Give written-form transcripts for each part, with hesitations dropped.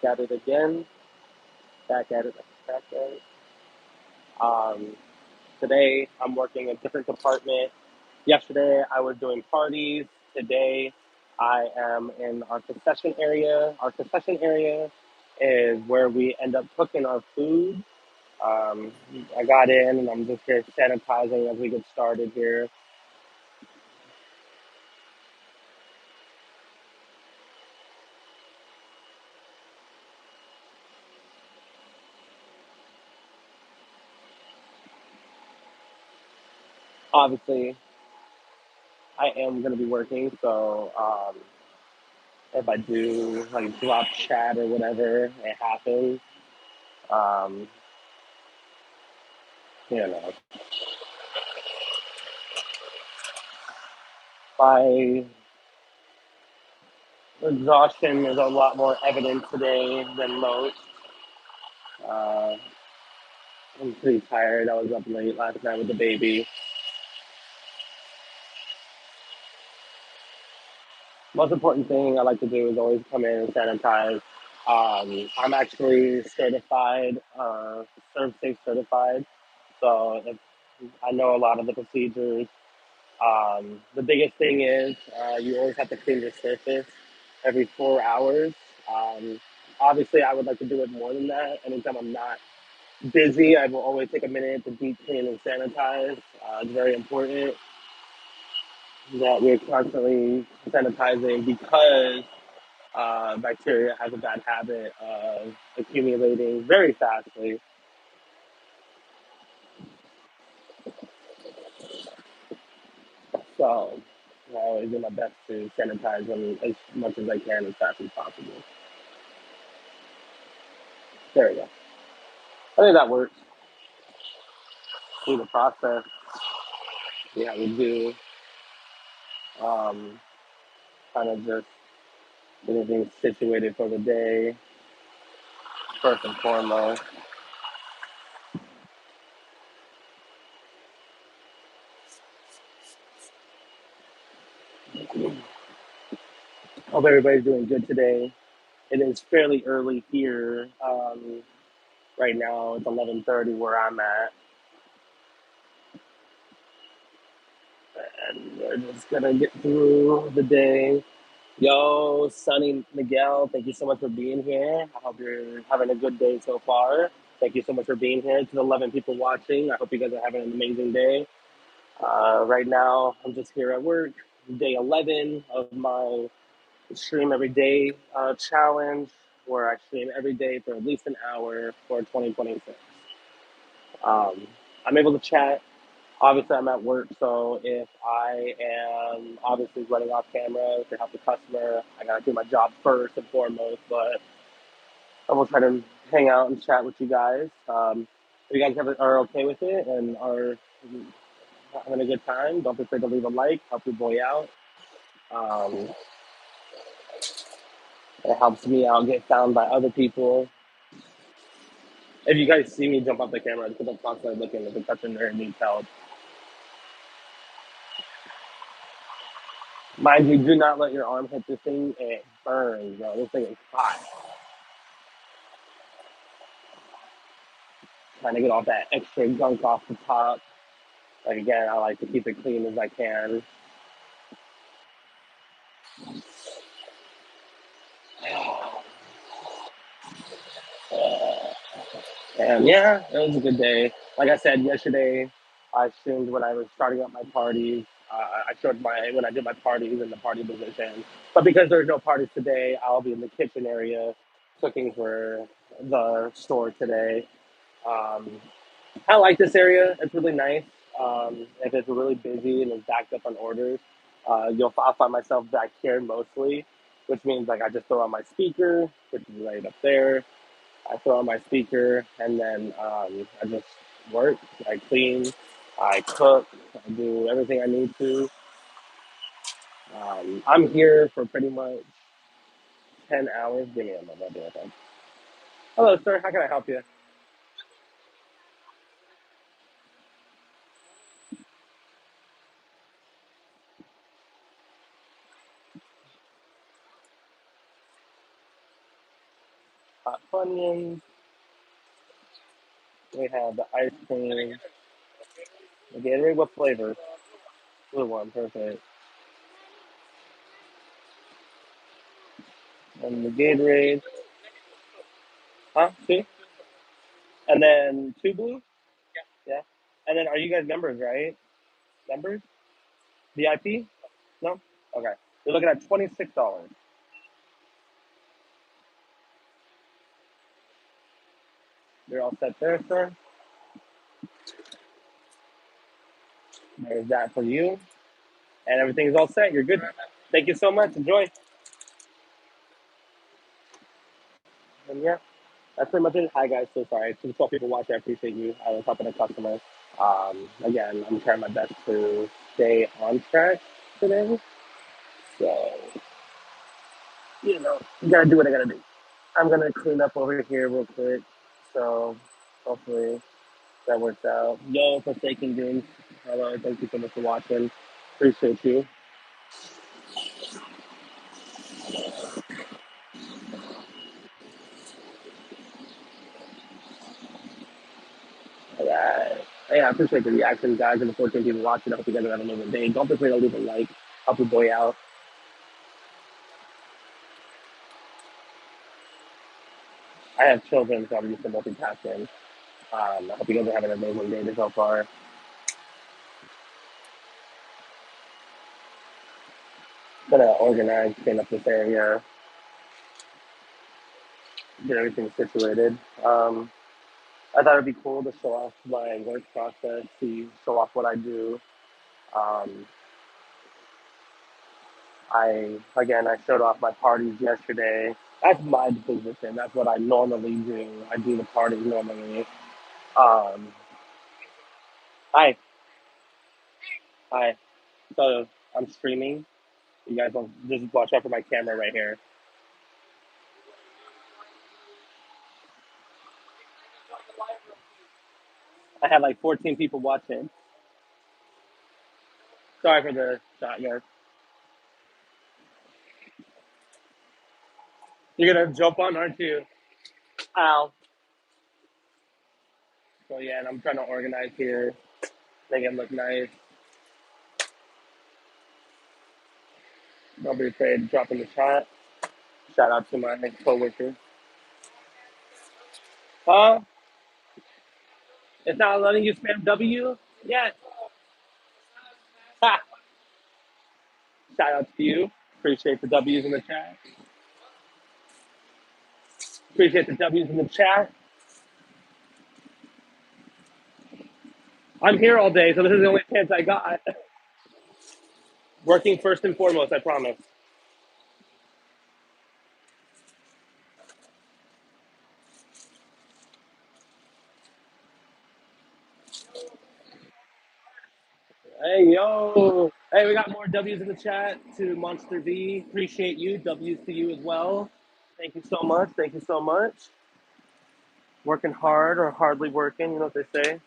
back at it again. Back at it. Back at it. Um, Today, I'm working a different department. Yesterday, I was doing parties. Today, I am in our concession area. Our concession area is where we end up cooking our food. Um, I got in and I'm just here sanitizing as we get started here. Obviously, I am going to be working, so if I do like drop chat or whatever, it happens. Um, you know, my exhaustion is a lot more evident today than most. Uh, I'm pretty tired. I was up late last night with the baby. Most important thing I like to do is always come in and sanitize. I'm actually certified, ServSafe certified. So if I know a lot of the procedures. The biggest thing is you always have to clean your surface every 4 hours. Um, Obviously, I would like to do it more than that. Anytime I'm not busy, I will always take a minute to deep clean and sanitize. It's very important that we're constantly sanitizing because bacteria has a bad habit of accumulating very fastly. So I always do my best to sanitize them as much as I can as fast as possible. There we go. I think that works through the process. See how we do. Um, Kind of just getting things situated for the day, first and foremost. Hope everybody's doing good today. It is fairly early here. Right now it's 11:30 where I'm at, and we're just gonna get through the day. Yo, Sunny Miguel, thank you so much for being here. I hope you're having a good day so far. Thank you so much for being here. To the 11 people watching, I hope you guys are having an amazing day. Right now, I'm just here at work, day 11 of my stream every day challenge, where I stream every day for at least an hour for 2026. Um, I'm able to chat. Obviously, I'm at work, so if I am obviously running off camera to help the customer, I gotta do my job first and foremost. But I will try to hang out and chat with you guys. If you guys are okay with it and are having a good time, don't be afraid to leave a like, help your boy out. Um, it helps me out get found by other people. If you guys see me jump off the camera, it's because I'm constantly looking if the customer needs help. Mind you, do not let your arm hit this thing. It burns, bro. This thing is hot. Trying to get all that extra gunk off the top. Like again, I like to keep it clean as I can. And yeah, it was a good day. Like I said yesterday, I streamed when I was starting up my parties. I showed my when I did my parties in the party position. But because there's no parties today, I'll be in the kitchen area cooking for the store today. Um, I like this area. It's really nice. If it's really busy and it's backed up on orders, I'll find myself back here mostly, which means like I just throw on my speaker, which is right up there. I throw on my speaker and then I just work. I clean, I cook, I do everything I need to. I'm here for pretty much 10 hours. Give me a moment. I'll be right back. Hello, sir. How can I help you? hot Funyuns. We have the ice cream. The Gatorade, what flavor? Blue one, perfect. And the Gatorade, huh? Two? And then two blue? Yeah. And then are you guys members, right? Members? VIP? No? Okay. You're looking at $26. You're all set there, sir. There's that for you. And everything's all set. You're good. Thank you so much. Enjoy. And yeah, that's pretty much it. Hi, guys. So sorry. To the 12 people watching, I appreciate you. I was helping a customer. Again, I'm trying my best to stay on track today. So, gotta do what I gotta do. I'm gonna clean up over here real quick. So, hopefully that works out. Yo, Forsaken Games. Hello. Thank you so much for watching. Appreciate you. All right. Hey, I appreciate the reaction, guys, and the 14 people watching. I hope you guys are having a amazing day. Don't forget to leave a like. Help your boy out. I have children, so I'm used to multitasking. I hope you guys are having an amazing day so far. Gonna organize, clean up this area, get everything situated. I thought it'd be cool to show off my work process, to show off what I do. Um, I showed off my parties yesterday. That's my position. That's what I normally do. I do the parties normally. Um, hi, hi. So I'm streaming. You guys will just watch out for my camera right here. I have like 14 people watching. Sorry for the shot, guys. You're gonna jump on, aren't you? Ow. So yeah, and I'm trying to organize here, make it look nice. Don't be afraid to drop in the chat. Shout out to my coworker. It's not letting you spam W yet. Ha! Shout out to you. Appreciate the W's in the chat. Appreciate the W's in the chat. I'm here all day, so this is the only chance I got. Working first and foremost, I promise. Hey, yo. Hey, we got more W's in the chat to Monster V. Appreciate you. W's to you as well. Thank you so much. Thank you so much. Working hard or hardly working, you know what they say.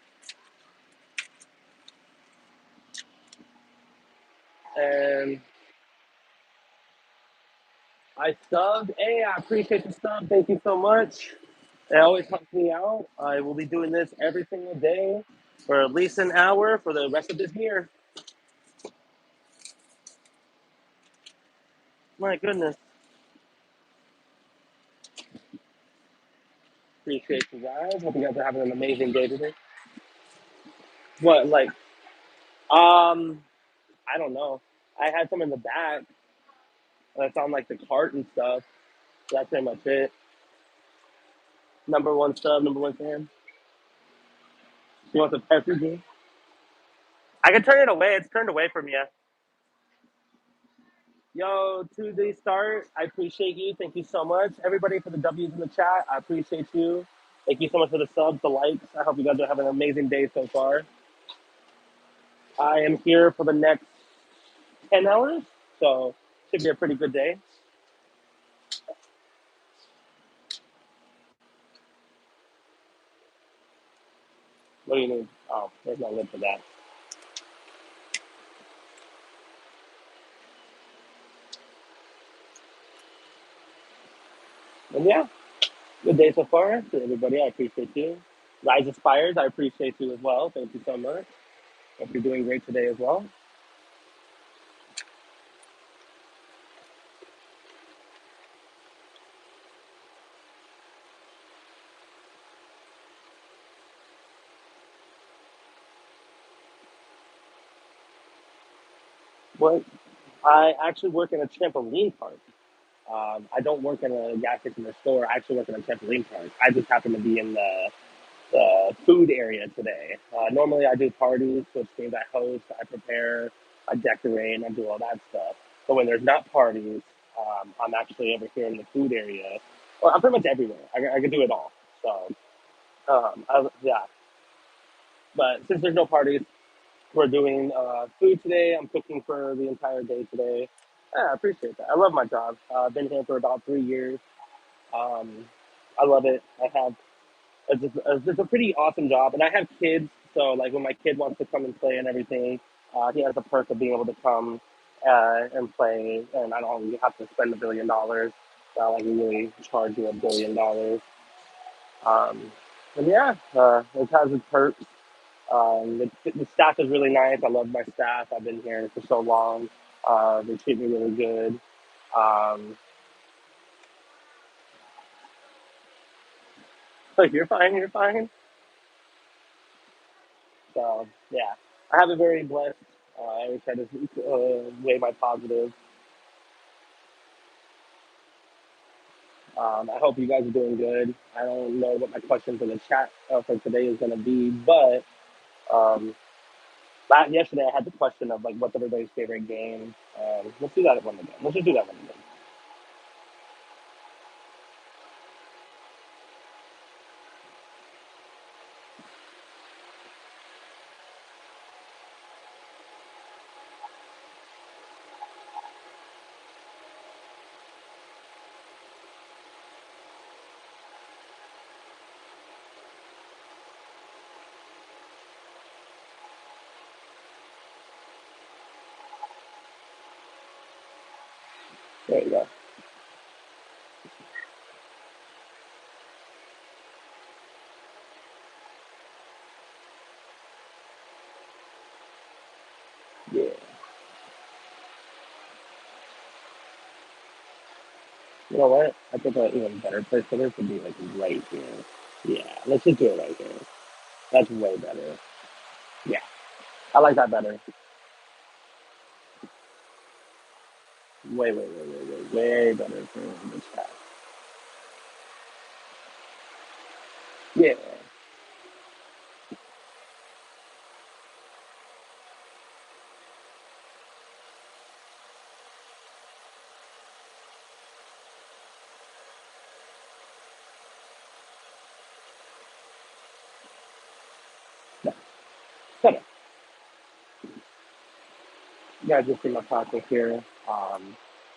And I subbed. Hey, I appreciate the sub. Thank you so much. It always helps me out. I will be doing this every single day for at least an hour for the rest of this year. My goodness. Appreciate you guys. Hope you guys are having an amazing day today. What, like, I don't know. I had some in the back that's on like the cart and stuff. So that's pretty much it. Number one sub, number one fan. You want the pepper? I can turn it away. It's turned away from you. Yo, to the start, I appreciate you. Thank you so much. Everybody for the W's in the chat, I appreciate you. Thank you so much for the subs, the likes. I hope you guys are having an amazing day so far. I am here for the next 10 hours, so should be a pretty good day. What do you need? Oh, there's no lid for that. And yeah, Good day so far to everybody. I appreciate you. Rise Aspires, I appreciate you as well. Thank you so much. Hope you're doing great today as well. Well, I actually work in a trampoline park. I don't work in a gas station or store. I actually work in a trampoline park. I just happen to be in the food area today. Normally, I do parties, which means I host, I prepare, I decorate, and I do all that stuff. But when there's not parties, I'm actually over here in the food area. Well, I'm pretty much everywhere. I can do it all. So, yeah. But since there's no parties, we're doing food today. I'm cooking for the entire day today. Yeah, I appreciate that. I love my job. I've been here for about 3 years. Um, I love it. It's a pretty awesome job, and I have kids. So like when my kid wants to come and play and everything, he has the perk of being able to come and play, and I don't really have to spend $1 billion. Like we really charge you $1 billion. Um, and yeah, it has its perks. The staff is really nice. I love my staff. I've been here for so long. They treat me really good. Um, like you're fine, you're fine. So yeah, I have a very blessed. I always try to weigh my positive. I hope you guys are doing good. I don't know what my question for the chat for today is going to be, but um, yesterday I had the question of like what's everybody's favorite game. Let's do that one again. Let's just do that one again. There you go. Yeah. You know what? I think an even better place for this would be like right here. Yeah, let's just do it right here. That's way better. Yeah, I like that better. Way better for the chat. Yeah, no, better. You guys just see my process here.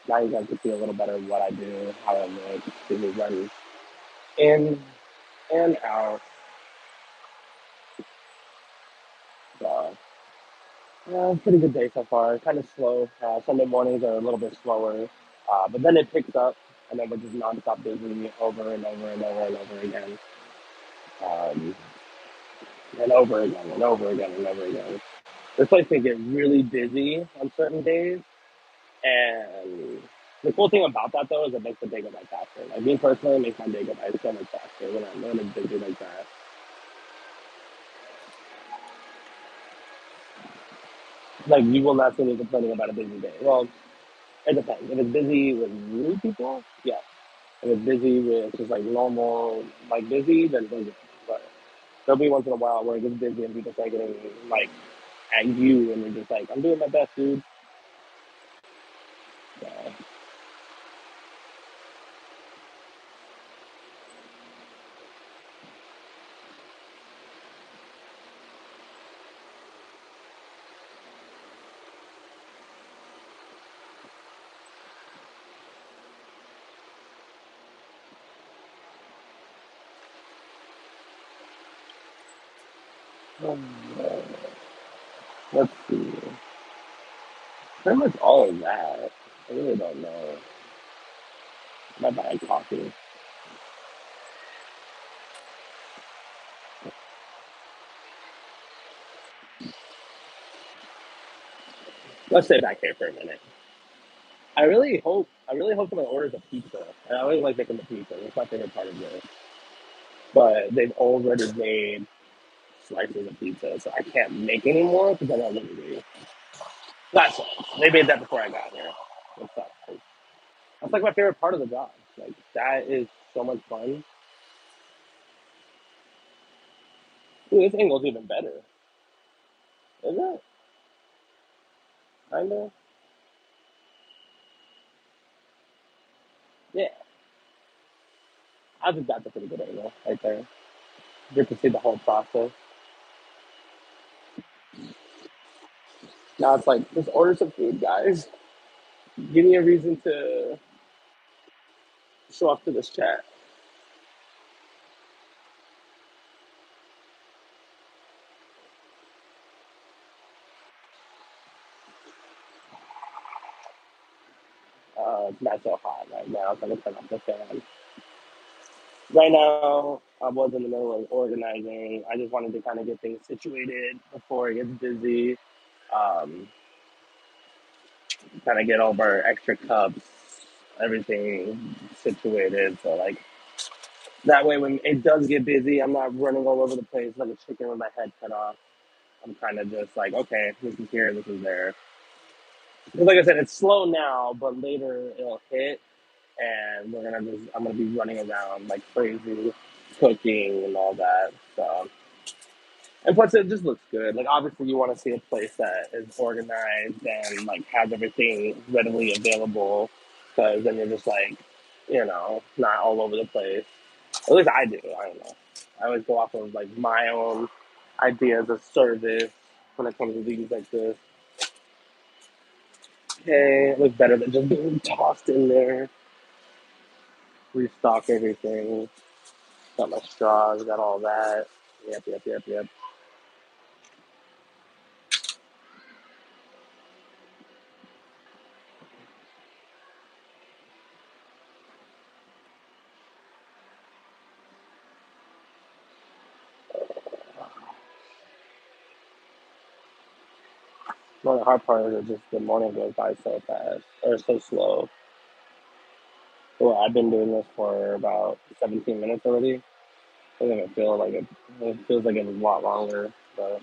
Now you guys can see a little better what I do, how I look, see me run in and out. So, pretty good day so far. Kind of slow. Sunday mornings are a little bit slower, but then it picks up, and then we're just nonstop busy over and over and over and over again, um, and over again and over again and over again. This place can get really busy on certain days, and the cool thing about that though is it makes the day go by faster. Like me personally, it makes my day go by so much faster when it's busy like that. Like you will not see me complaining about a busy day. Well, it depends. If it's busy with new people, yeah. If it's busy with just like normal, like busy, then busy. But there'll be once in a while where it gets busy and people start getting like at you, and you're just like, I'm doing my best, dude. So, uh, let's see. Pretty much all of that. I really don't know. My bad coffee. Let's sit back here for a minute. I really hope someone orders a pizza. I always like making the pizza. It's my favorite part of this. But they've already made slices of pizza, so I can't make any more because then I'll literally. That's they made that before I got here. What's up? That's like my favorite part of the job. Like that is so much fun. Ooh, this angle's even better, isn't it? Kinda. Yeah, I think that's a pretty good angle right there. Get to see the whole process. Now it's like, just order some food, guys. Give me a reason to show off to this chat. It's not so hot right now, so I'm gonna turn off the fan. Right now, I was in the middle of organizing. I just wanted to kind of get things situated before it gets busy. Um, Kind of get all of our extra cups, everything situated. So like that way, when it does get busy, I'm not running all over the place like a chicken with my head cut off. I'm kind of just like, okay, this is here, this is there. Because like I said, it's slow now, but later it'll hit, and I'm gonna be running around like crazy, cooking and all that. So, and plus it just looks good. Like obviously you want to see a place that is organized and like has everything readily available, because then you're just like, not all over the place. At least I do. I don't know. I always go off of like my own ideas of service when it comes to things like this. Okay, it looks better than just being tossed in there. Restock everything. Got my straws, got all that. Yep, yep, yep, yep. One of the hard part is just the morning goes by so fast or so slow. Well, I've been doing this for about 17 minutes already. I think it feel like it feels like it was a lot longer, but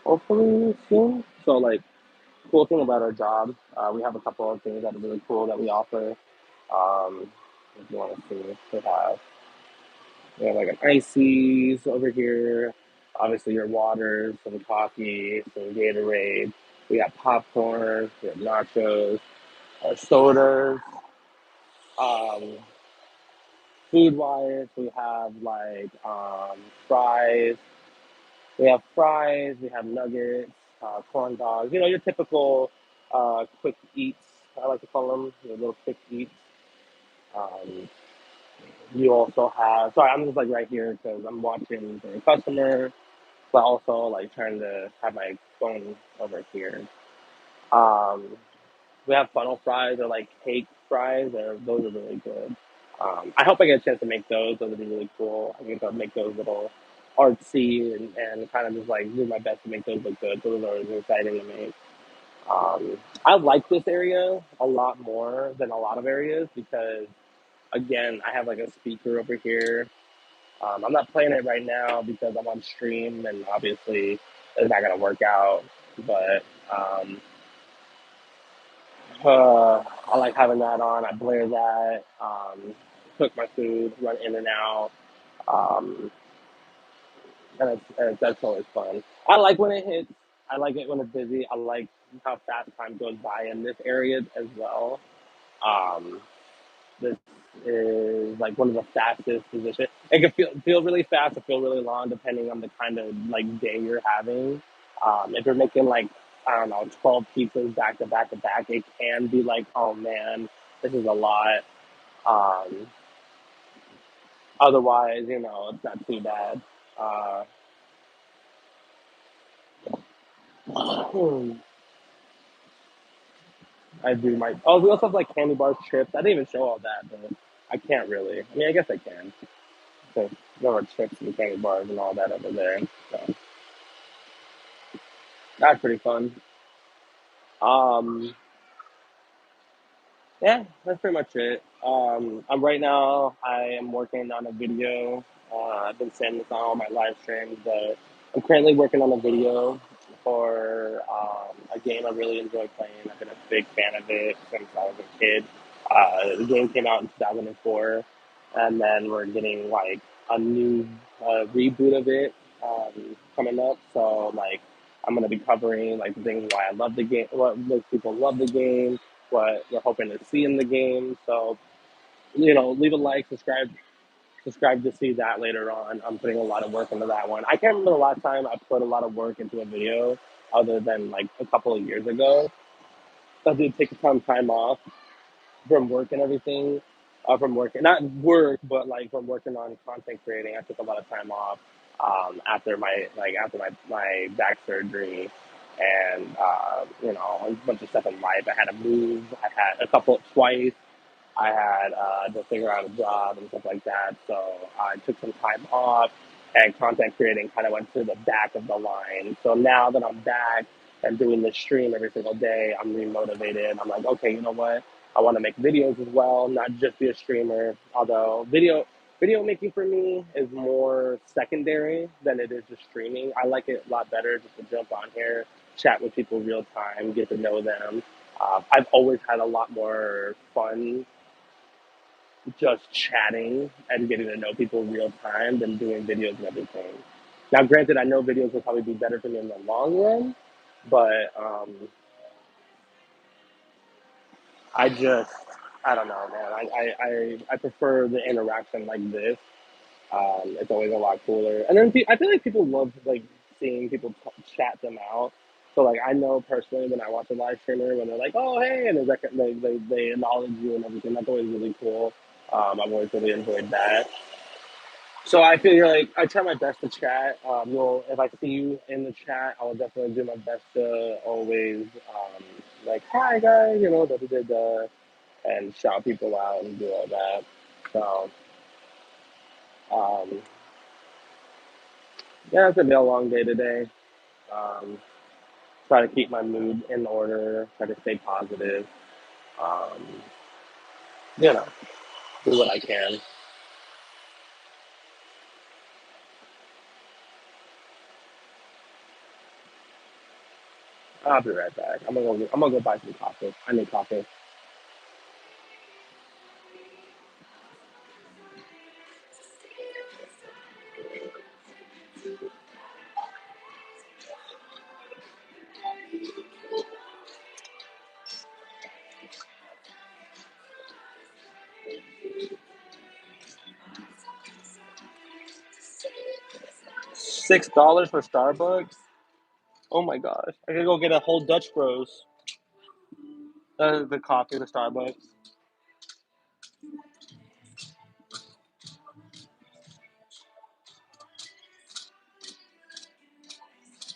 hopefully soon. So like, cool thing about our job, we have a couple of things that are really cool that we offer. Um, if you want to see, we have like an ices over here. Obviously, your water, some coffee, some Gatorade. We got popcorn, we have nachos, sodas. Um, Food wise, we have like fries. We have fries. We have nuggets, corn dogs. Your typical quick eats. I like to call them your little quick eats. Um, you also have. Sorry, I'm just like right here because I'm watching the customer, but also like trying to have my phone over here. Um, we have funnel fries or like cake fries. Those are really good. I hope I get a chance to make those. Those would be really cool. I get to make those little artsy and kind of just like do my best to make those look good. Those are really exciting to make. I like this area a lot more than a lot of areas because again, I have like a speaker over here. I'm not playing it right now because I'm on stream and obviously it's not gonna work out. But I like having that on. I blare that, cook my food, run in and out, um, that's always fun. I like when it hits. I like it when it's busy. I like how fast time goes by in this area as well. Um, this is like one of the fastest positions. It can feel really fast or feel really long depending on the kind of like day you're having. If you're making like I don't know 12 pizzas back to back to back, it can be like oh man, this is a lot. Um, Otherwise, it's not too bad. Uh, I do my. Oh, we also have like candy bars, chips. I didn't even show all that, but I can't really. I mean, I guess I can. So there are chips and candy bars and all that over there. So That's pretty fun. Um, Yeah, that's pretty much it. I'm right now. I am working on a video. I've been saying this on all my live streams, but I'm currently working on a video for a game I really enjoy playing. I've been a big fan of it since I was a kid. The game came out in 2004, and then we're getting like a new reboot of it coming up. So like, I'm gonna be covering like the things why I love the game, what makes people love the game, what we're hoping to see in the game. So, leave a like, subscribe to see that later on. I'm putting a lot of work into that one. I can't remember the last time I put a lot of work into a video other than like a couple of years ago. I did take some time off from work and everything. From working, not work, but like from working on content creating. I took a lot of time off after my back surgery, and a bunch of stuff in life. I had to move. I had a couple twice. I had to figure out a job and stuff like that. So I took some time off, and content creating kind of went to the back of the line. So now that I'm back and doing this stream every single day, I'm remotivated. I'm like, okay, you know what? I want to make videos as well, not just be a streamer. Although video making for me is more secondary than it is just streaming. I like it a lot better just to jump on here, chat with people real time, get to know them. I've always had a lot more fun just chatting and getting to know people real time than doing videos and everything. Now, granted, I know videos will probably be better for me in the long run, but I just, I don't know, man. I prefer the interaction like this. It's always a lot cooler. And then I feel like people love like seeing people chat them out. So like I know personally when I watch a live streamer when they're like, oh hey, and they acknowledge you and everything. That's always really cool. I've always really enjoyed that. So I feel like I try my best to chat. If I see you in the chat, I will definitely do my best to always like, hi guys, and shout people out and do all that. So um, yeah, it's gonna be a long day today. Um, Try to keep my mood in order. Try to stay positive. Um, you know, do what I can. I'll be right back. I'm gonna go buy some coffee. I need coffee. $6 for Starbucks. Oh my gosh! I could go get a whole Dutch Bros. The coffee, the Starbucks.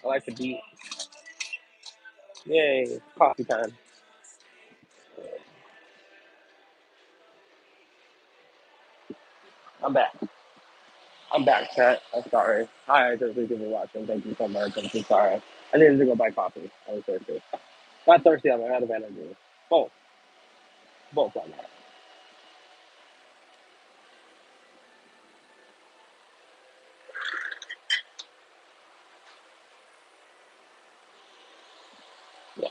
I like to beat. Yay, coffee time. I'm back. I'm back, chat. I'm sorry. Hi, to the people watching. Thank you so much. I'm so sorry. I needed to go buy coffee. I was thirsty. Not thirsty, I'm out of energy. Both. Both right now. Yeah,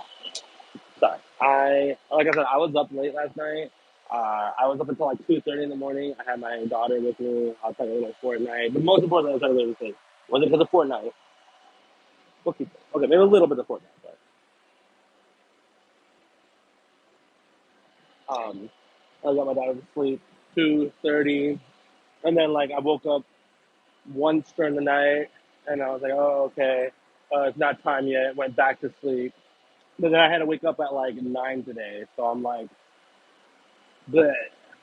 sorry. Like I said, I was up late last night. I was up until like 2:30 in the morning. I had my daughter with me. I was playing a little Fortnite. But most importantly, I was playing a little thing. Was it because of Fortnite? We'll keep it. Okay, maybe a little bit of Fortnite. But I got my daughter to sleep 2:30. And then like I woke up once during the night, and I was like, oh okay, it's not time yet. Went back to sleep, but then I had to wake up at like 9 today. So I'm like, but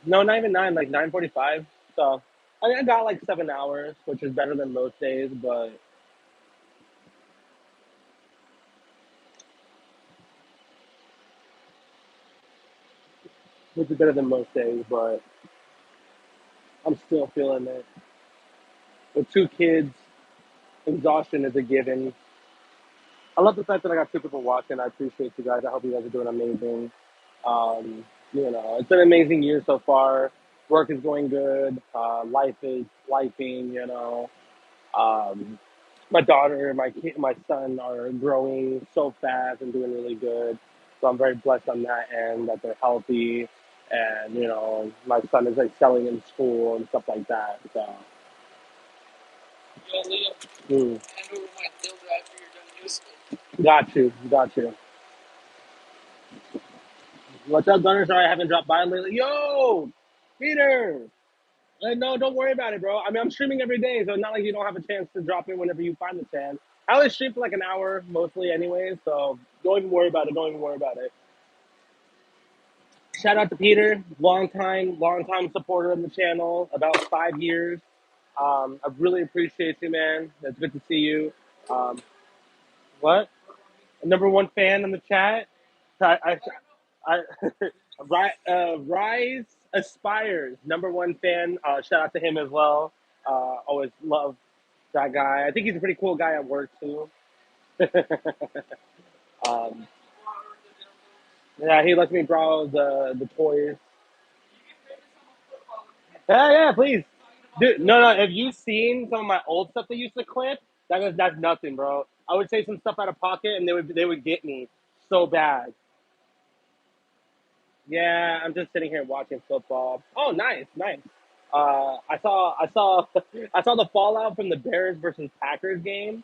no, not even 9, like 9:45. So I mean, I got like 7 hours, which is better than most days, but which is better than most days, but I'm still feeling it. With two kids, exhaustion is a given. I love the fact that I got two people watching. I appreciate you guys. I hope you guys are doing amazing. Um, it's an amazing year so far. Work is going good. Life is lifing. Um, my daughter and my son are growing so fast and doing really good. So I'm very blessed on that end that they're healthy, and my son is excelling in school and stuff like that. So, mm, got you. What's up, Gunner? Sorry I haven't dropped by lately. Yo, Peter. No, don't worry about it, bro. I mean, I'm streaming every day, so it's not like you don't have a chance to drop in whenever you find the chance. I only stream for like an hour mostly, anyway, so don't even worry about it. Don't even worry about it. Shout out to Peter, long time supporter of the channel, about 5 years. I really appreciate you, man. It's good to see you. Um, what? Number one fan in the chat. I Rise Aspires, number one fan. Shout out to him as well. Always love that guy. I think he's a pretty cool guy at work too. um, yeah, he lets me borrow the toys. Yeah, please. Dude, no. Have you seen some of my old stuff they used to clip? That's nothing, bro. I would say some stuff out of pocket, and they would get me so bad. Yeah, I'm just sitting here watching football. Oh, nice, nice. I saw the fallout from the Bears versus Packers game,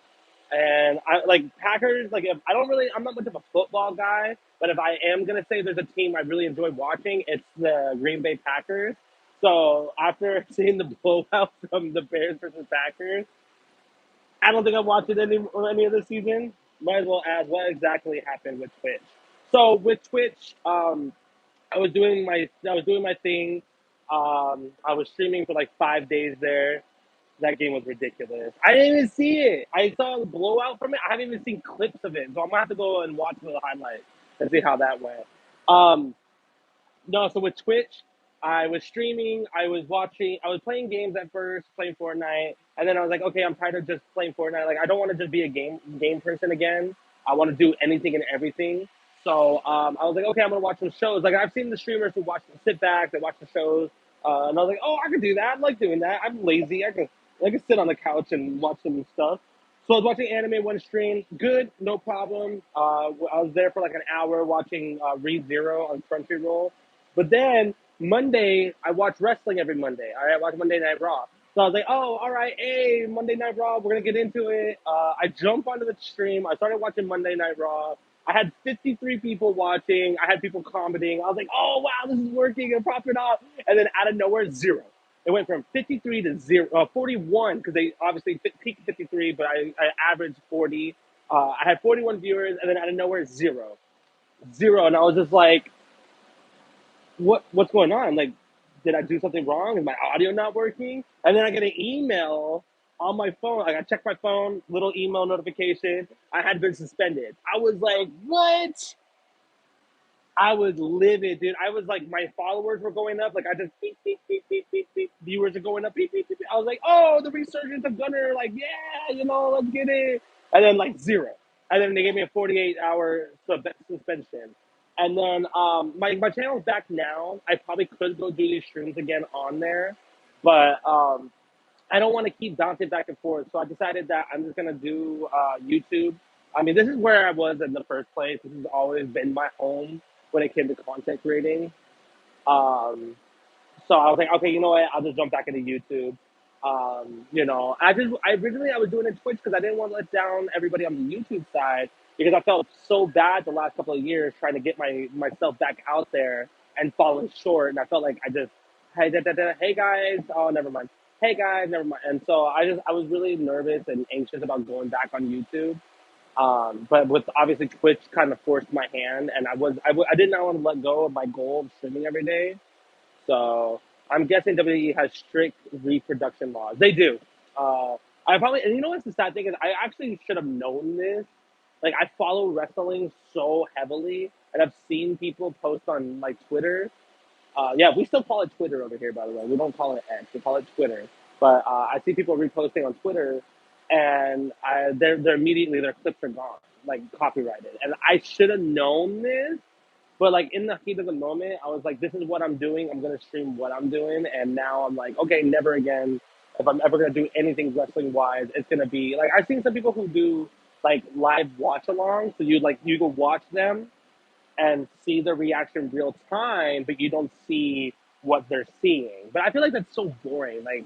and I like Packers. Like, if I don't really, I'm not much of a football guy, but if I am gonna say there's a team I really enjoy watching, it's the Green Bay Packers. So after seeing the blowout from the Bears versus Packers, I don't think I'm watching any of the season. Might as well ask what exactly happened with Twitch. So with Twitch, I was doing my thing. I was streaming for like 5 days there. That game was ridiculous. I didn't even see it. I saw the blowout from it. I haven't even seen clips of it, so I'm gonna have to go and watch the highlights and see how that went. Um, no, so with Twitch, I was streaming. I was watching. I was playing games at first, playing Fortnite, and then I was like, okay, I'm tired of just playing Fortnite. Like, I don't want to just be a game person again. I want to do anything and everything. So I was like, okay, I'm gonna watch some shows. Like, I've seen the streamers who sit back, they watch the shows, and I was like, oh, I could do that. I like doing that. I'm lazy. I can sit on the couch and watch some stuff. So I was watching anime one stream. Good, no problem. I was there for like an hour watching ReZero on Crunchyroll. But then Monday, I watch wrestling every Monday. I watch Monday Night Raw. So I was like, oh, all right, hey, Monday Night Raw, we're gonna get into it. I jump onto the stream. I started watching Monday Night Raw. I had 53 people watching. I had people commenting. I was like, oh wow, this is working and popping off. And then out of nowhere, zero. It went from 53 to 41 because they obviously peaked 53, but I averaged 40. I had 41 viewers, and then out of nowhere, zero, zero. And I was just like, what's going on? Like, did I do something wrong? Is my audio not working? And then I get an email on my phone. Like, I checked my phone, little email notification. I had been suspended. I was like, what? I was livid, dude. I was like, my followers were going up. Like, I just beep, beep, beep, beep, beep, beep. Viewers are going up, beep, beep, beep, beep. I was like, oh, the resurgence of Gunner. Like, yeah, let's get it. And then, like, zero. And then they gave me a 48-hour suspension. And then my channel's back now. I probably could go do these streams again on there. But I don't want to keep bouncing back and forth. So I decided that I'm just going to do YouTube. I mean, this is where I was in the first place. This has always been my home when it came to content creating. Um, so I was like, okay, you know what? I'll just jump back into YouTube. I originally I was doing it Twitch because I didn't want to let down everybody on the YouTube side because I felt so bad the last couple of years trying to get myself back out there and falling short, and I felt like I just hey guys, oh never mind, hey guys, never mind, and so I was really nervous and anxious about going back on YouTube. But with obviously Twitch kind of forced my hand, and I did not want to let go of my goal of streaming every day. So I'm guessing WWE has strict reproduction laws. They do. I probably, and you know what's the sad thing is, I actually should have known this. Like, I follow wrestling so heavily, and I've seen people post on like Twitter. Yeah, we still call it Twitter over here, by the way. We don't call it X. We call it Twitter. But I see people reposting on Twitter, and they're immediately their clips are gone. like copyrighted, and I should have known this. But like in the heat of the moment, I was like, "This is what I'm doing. I'm gonna stream what I'm doing." And now I'm like, "Okay, never again. If I'm ever gonna do anything wrestling wise, it's gonna be like I've seen some people who do like live watch along. So you can watch them and see the reaction real time, but you don't see what they're seeing. But I feel like that's so boring. Like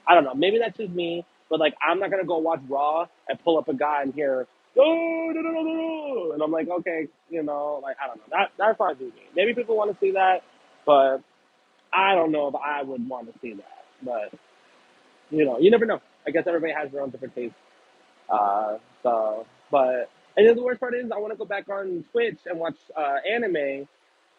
I don't know. Maybe that's just me. But like I'm not gonna go watch Raw and pull up a guy and hear no, no, no, no, no, no. And I'm like, okay, like I don't know. That's not me. Maybe people want to see that, but I don't know if I would want to see that. But you never know. I guess everybody has their own different tastes. But and then the worst part is I want to go back on Twitch and watch anime,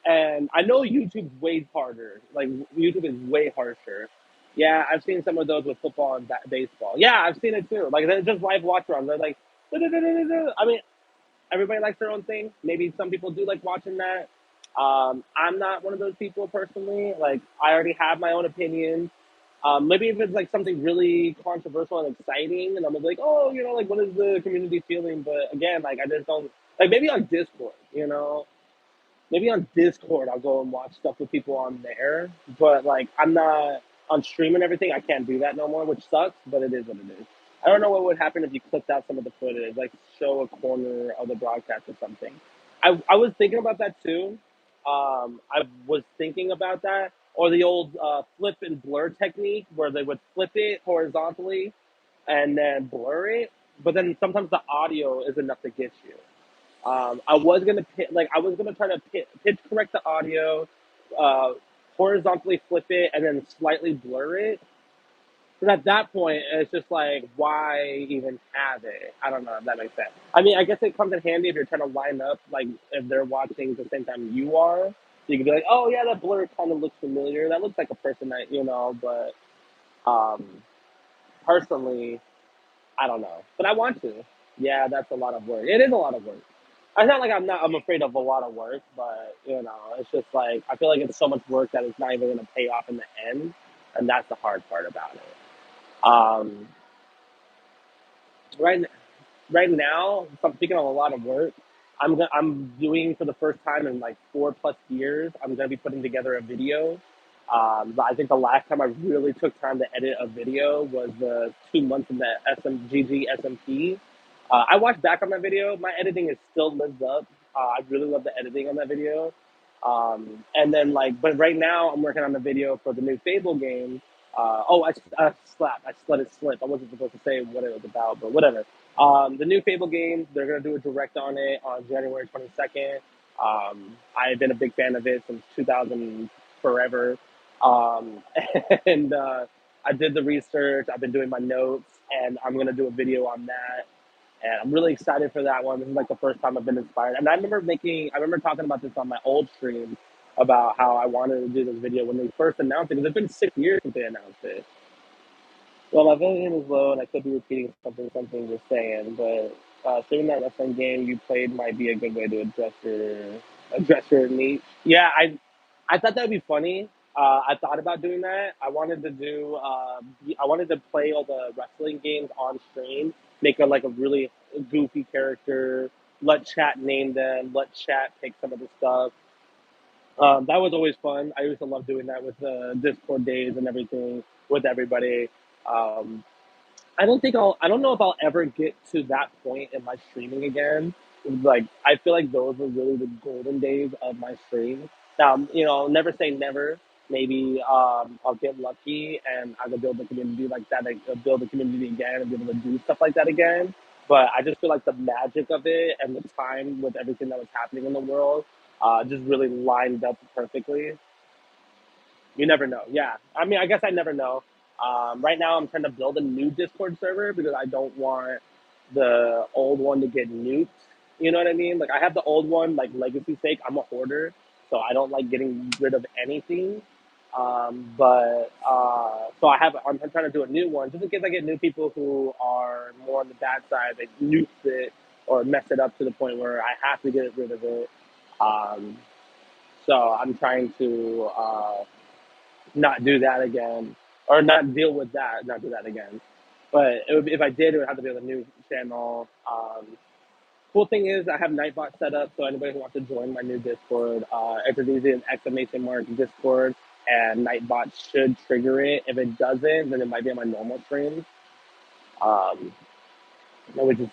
and I know YouTube's way harder. Like YouTube is way harsher. Yeah, I've seen some of those with football and baseball. Yeah, I've seen it too. Like they're just live watch around. They're like, "Da-da-da-da-da-da." I mean, everybody likes their own thing. Maybe some people do like watching that. I'm not one of those people personally. Like I already have my own opinions. Maybe if it's like something really controversial and exciting, and I'm like, oh, like what is the community feeling? But again, like I just don't like maybe on Discord, maybe on Discord I'll go and watch stuff with people on there. But like I'm not on stream and everything. I can't do that no more, which sucks. But it is what it is. I don't know what would happen if you clipped out some of the footage, like show a corner of the broadcast or something. I was thinking about that too. I was thinking about that, or the old flip and blur technique, where they would flip it horizontally and then blur it. But then sometimes the audio is enough to get you. I was gonna try to pitch correct the audio, uh, horizontally flip it, and then slightly blur it. But at that point, it's just like, why even have it? I don't know if that makes sense. I mean, I guess it comes in handy if you're trying to line up, like if they're watching at the same time you are. So you can be like, oh yeah, that blur kind of looks familiar. That looks like a person that. But um, personally, I don't know. But I want to. Yeah, that's a lot of work. It is a lot of work. It's not like I'm afraid of a lot of work, but it's just like I feel like it's so much work that it's not even gonna pay off in the end, and that's the hard part about it. Um, right right now, if I'm thinking of a lot of work, I'm doing for the first time in like 4+ years. I'm gonna be putting together a video. But I think the last time I really took time to edit a video was the 2 months in the SMGG SMP. I watched back on that video. My editing is still lives up. I really love the editing on that video. And then but right now I'm working on the video for the new Fable game. I let it slip. I wasn't supposed to say what it was about, but whatever. The new Fable game, they're gonna do a direct on it on January 22nd. I've been a big fan of it since 2000 forever, um, and I did the research. I've been doing my notes, and I'm gonna do a video on that. And I'm really excited for that one. This is like the first time I've been inspired. And I remember talking about this on my old stream about how I wanted to do this video when they first announced it, because it's been 6 years since they announced it. Well, my volume is low, and I could be repeating something you're saying, but streaming that wrestling game you played might be a good way to address your niche. Yeah, I thought that'd be funny. I thought about doing that. I wanted to play all the wrestling games on stream, make a really goofy character, let chat name them, let chat pick some of the stuff. That was always fun. I used to love doing that with the Discord days and everything with everybody. Um, I don't know if I'll ever get to that point in my streaming again. Like, I feel like those were really the golden days of my stream. Now, never say never. Maybe I'll get lucky and I will build a community like that, like, build a community again and be able to do stuff like that again. But I just feel like the magic of it and the time with everything that was happening in the world just really lined up perfectly. You never know. Yeah. I mean, I guess I never know. Right now, I'm trying to build a new Discord server because I don't want the old one to get nuked. You know what I mean? Like, I have the old one, like, legacy sake. I'm a hoarder, so I don't like getting rid of anything. So I'm trying to do a new one just in case I get new people who are more on the bad side. They nuke it or mess it up to the point where I have to get rid of it. Um, so I'm trying to not do that again, or not deal with that, not do that again. But if I did, it would have to be on a new channel. Cool thing is I have Nightbot set up, so anybody who wants to join my new Discord, enter these in exclamation mark Discord, and Nightbot should trigger it. If it doesn't, then it might be on my normal stream. Um, and we just,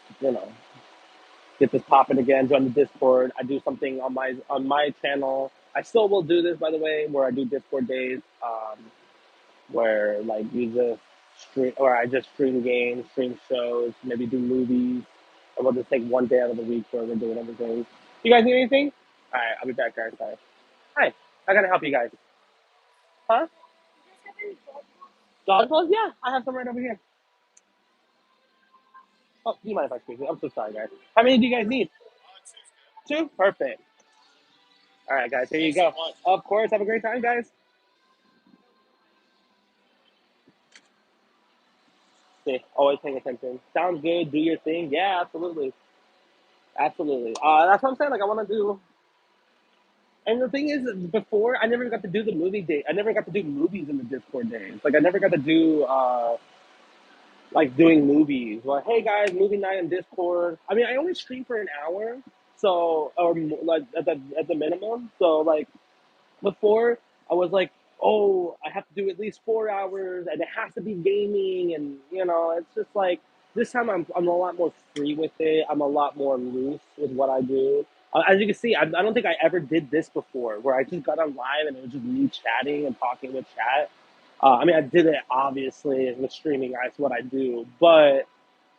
get this popping again. Join the Discord. I do something on my channel. I still will do this, by the way, where I do Discord days, where like you just stream, or I just stream games, stream shows, maybe do movies, and we'll just take one day out of the week where we're doing everything. You guys need anything? All right, I'll be back, guys. Sorry. Hi, how can I help you guys? Huh? Dog clothes? Yeah, I have some right over here. Oh, do you mind if I squeeze it? I'm so sorry, guys. How many do you guys need? Two? Perfect. All right, guys, here you go. Of course, have a great time, guys. See, always paying attention. Sounds good. Do your thing. Yeah, absolutely. Absolutely. That's what I'm saying. Like, I want to do. And the thing is, before, I never got to do the movie day. I never got to do movies in the Discord days. Like, I never got to do, like, doing movies. Like, hey, guys, movie night in Discord. I mean, I only stream for an hour. So, or, like, at the minimum. So, like, before I was like, oh, I have to do at least 4 hours, and it has to be gaming, and it's just like this time I'm a lot more free with it. I'm a lot more loose with what I do. As you can see, I don't think I ever did this before, where I just got on live and it was just me chatting and talking with chat. I mean, I did it obviously with streaming. That's what I do, but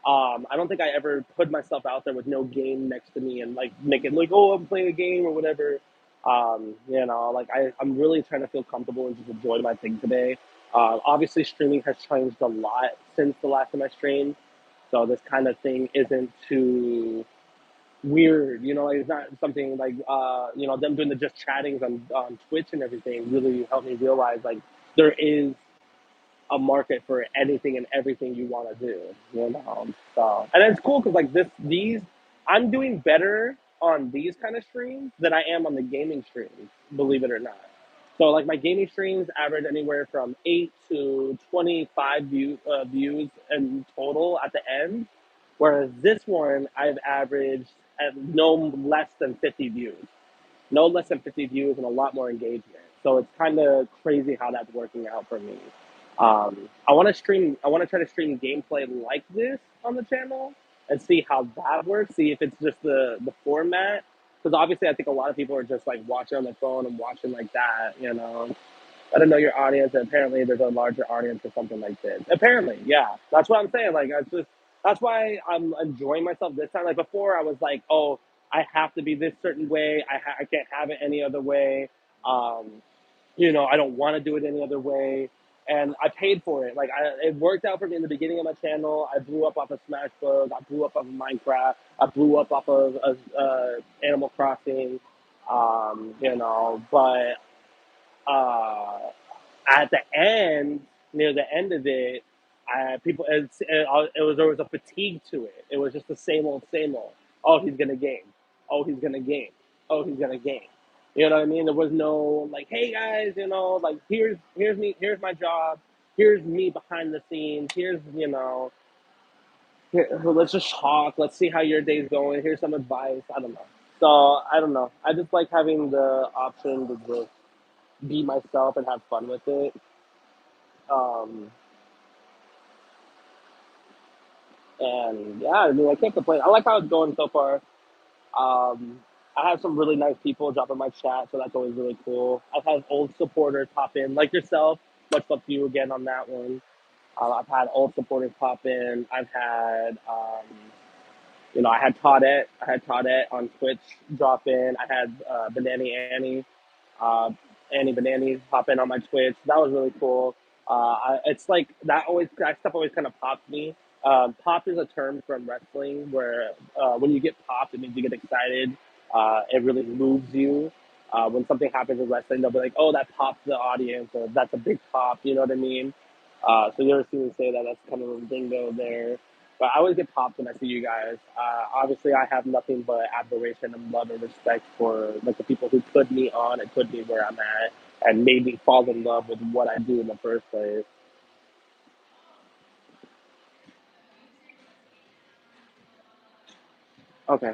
I don't think I ever put myself out there with no game next to me and like make it like, oh, I'm playing a game or whatever. Like I'm really trying to feel comfortable and just enjoy my thing today. Obviously, streaming has changed a lot since the last time I streamed, so this kind of thing isn't too weird. Like it's not something like them doing the just chattings on Twitch and everything really helped me realize like there is a market for anything and everything you want to do. So, and it's cool because like I'm doing better on these kind of streams than I am on the gaming streams, believe it or not. So like my gaming streams average anywhere from 8 to 25 views in total at the end, whereas this one I've averaged at no less than 50 views, no less than 50 views and a lot more engagement. So it's kind of crazy how that's working out for me. I want to stream. I want to try to stream gameplay like this on the channel and see how that works. See if it's just the format. Because obviously, I think a lot of people are just like watching on their phone and watching like that. I don't know your audience, and apparently there's a larger audience for something like this. Apparently, yeah, that's what I'm saying. Like, that's why I'm enjoying myself this time. Like before, I was like, oh, I have to be this certain way. I can't have it any other way. Um, I don't want to do it any other way. And I paid for it. Like, it worked out for me in the beginning of my channel. I blew up off of Smash Bros. I blew up off of Minecraft. I blew up off of Animal Crossing. But uh, at the end, near the end of it, there was a fatigue to it. It was just the same old, same old. Oh, he's gonna game. Oh, he's gonna game. Oh, he's gonna game. You know what I mean? There was no like, hey guys, like here's me, here's my job, here's me behind the scenes, let's just talk, let's see how your day's going, here's some advice. I don't know. So I don't know. I just like having the option to just be myself and have fun with it. Um, and yeah, I mean, I can't complain. I like how it's going so far. I have some really nice people drop in my chat, so that's always really cool. I've had old supporters pop in, like yourself. Much love to you again on that one. I've had old supporters pop in. I've had, I had Toadette. I had Toadette on Twitch drop in. I had Banani Annie, uh, Annie Banani pop in on my Twitch. That was really cool. It's like that stuff always kind of pops me. Pop is a term from wrestling where when you get popped, it means you get excited. It really moves you. When something happens in wrestling, they'll be like, "Oh, that popped the audience," or "That's a big pop." You know what I mean? So you ever see me say that? That's kind of a bingo there. But I always get popped when I see you guys. Obviously, I have nothing but admiration and love and respect for like the people who put me on and put me where I'm at and made me fall in love with what I do in the first place. Okay.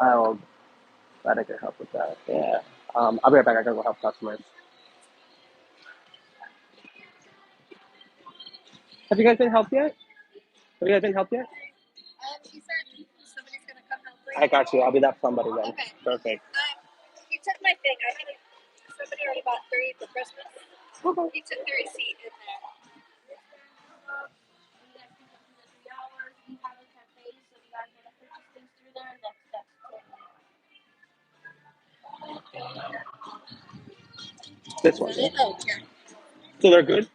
I'll glad I could help with that. Yeah. I'll be right back. I gotta go help customers. Have you guys been helped yet? Have you guys been helped yet? He said somebody's gonna come help her. I got you. I'll be that somebody then. Okay. Perfect. He took my thing. I had somebody already bought 3 for Christmas. Okay. He took the receipt in there. This one. Yeah. Oh, yeah. So they're good?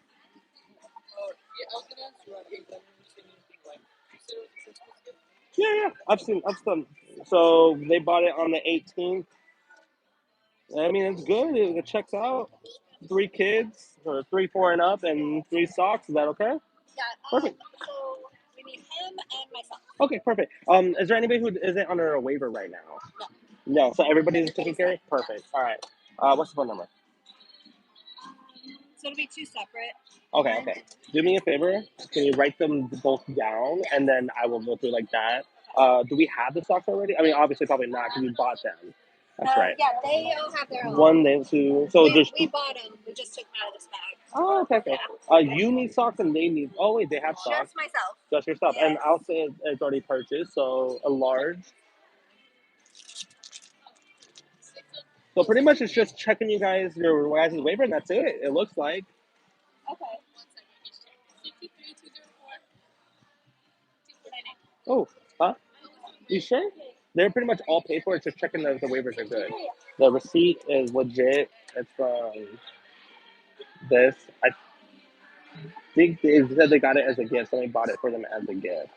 Yeah, yeah. I've seen. So they bought it on the 18th. I mean, it's good. It checks out. 3 kids, or 3, 4 and up, and 3 socks. Is that okay? Yeah. Perfect. So we need him and myself. Okay, perfect. Is there anybody who isn't under a waiver right now? No. No. So everybody's taken care of. Perfect. All right. What's the phone number? So it'll be 2 separate. Okay. Okay. Do me a favor. Can you write them both down, and then I will go through like that. Do we have the socks already? I mean, obviously, probably not because we bought them. That's right. Yeah, they all have their own. 1, they 2. So we bought them. We just took them out of this bag. Oh, okay. Okay. Yeah. You need socks, and they need. Oh wait, they have socks. Just myself. Just yourself, yes. And I'll say it's already purchased. So a large. So pretty much it's just checking your guys' waiver, and that's it. It looks like. Okay. Oh, huh? You sure? They're pretty much all paid for. It's just checking that the waivers are good. The receipt is legit. It's from this. I think they said they got it as a gift. Somebody bought it for them as a gift.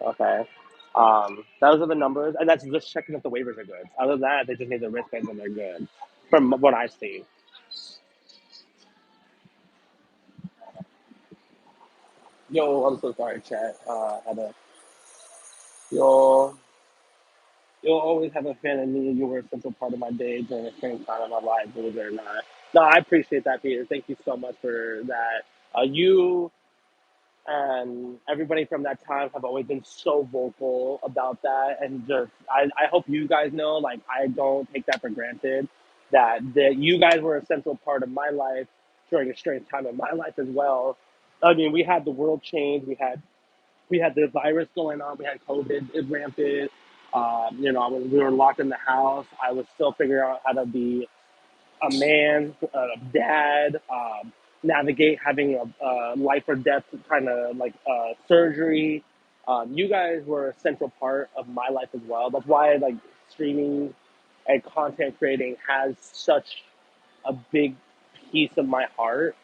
Okay. Those are the numbers, and that's just checking if the waivers are good. Other than that, they just need the wristbands and they're good. From what I see. Yo, I'm so sorry, chat. Had a yo. You'll always have a fan of me. You were a central part of my day during the same time of my life, believe it or not. No, I appreciate that, Peter. Thank you so much for that. You and everybody from that time have always been so vocal about that, and just I hope you guys know, like I don't take that for granted. That you guys were a central part of my life during a strange time of my life as well. I mean, we had the world change. We had the virus going on. We had COVID rampant. We were locked in the house. I was still figuring out how to be a man, a dad, navigate having a life or death kind of like surgery. You guys were a central part of my life as well. That's why like streaming and content creating has such a big piece of my heart.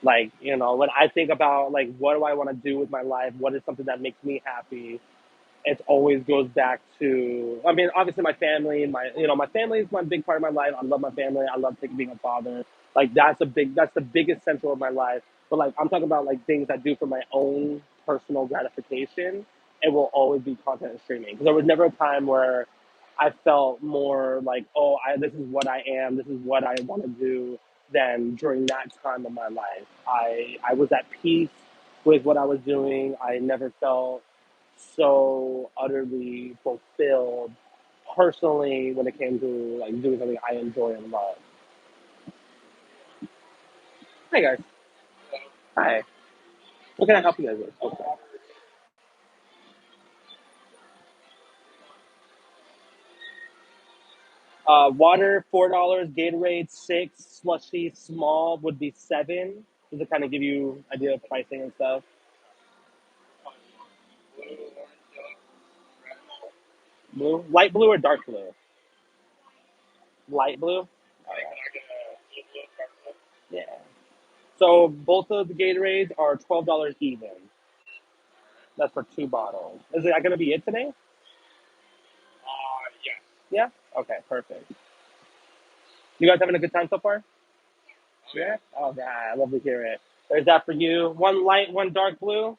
Like, when I think about like what do I want to do with my life, what is something that makes me happy, it always goes back to, I mean, obviously my family, my family is my big part of my life. I love my family. I love being a father. Like that's the biggest central of my life. But like, I'm talking about like things I do for my own personal gratification. It will always be content and streaming. Because there was never a time where I felt more like, oh, this is what I am. This is what I want to do than during that time of my life. I was at peace with what I was doing. I never felt so utterly fulfilled personally when it came to like doing something I enjoy and love. Hi guys. Hi. What can I help you guys with? Okay. Water $4, Gatorade 6, slushy small would be 7. Does it kind of give you idea of pricing and stuff? Blue, light blue or dark blue? Light blue. All right. Yeah. So both of the Gatorades are $12 even. That's for 2 bottles. Is that gonna be it today? Yeah. Okay. Perfect. You guys having a good time so far? Yeah. Oh God, I love to hear it. There's that for you. One light, one dark blue.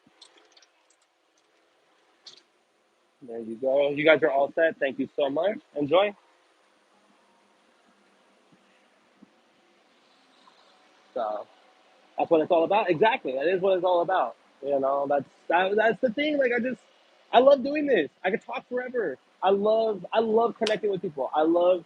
There you go. You guys are all set. Thank you so much. Enjoy. So that's what it's all about. Exactly. That is what it's all about. That's the thing. Like I love doing this. I could talk forever. I love connecting with people. I love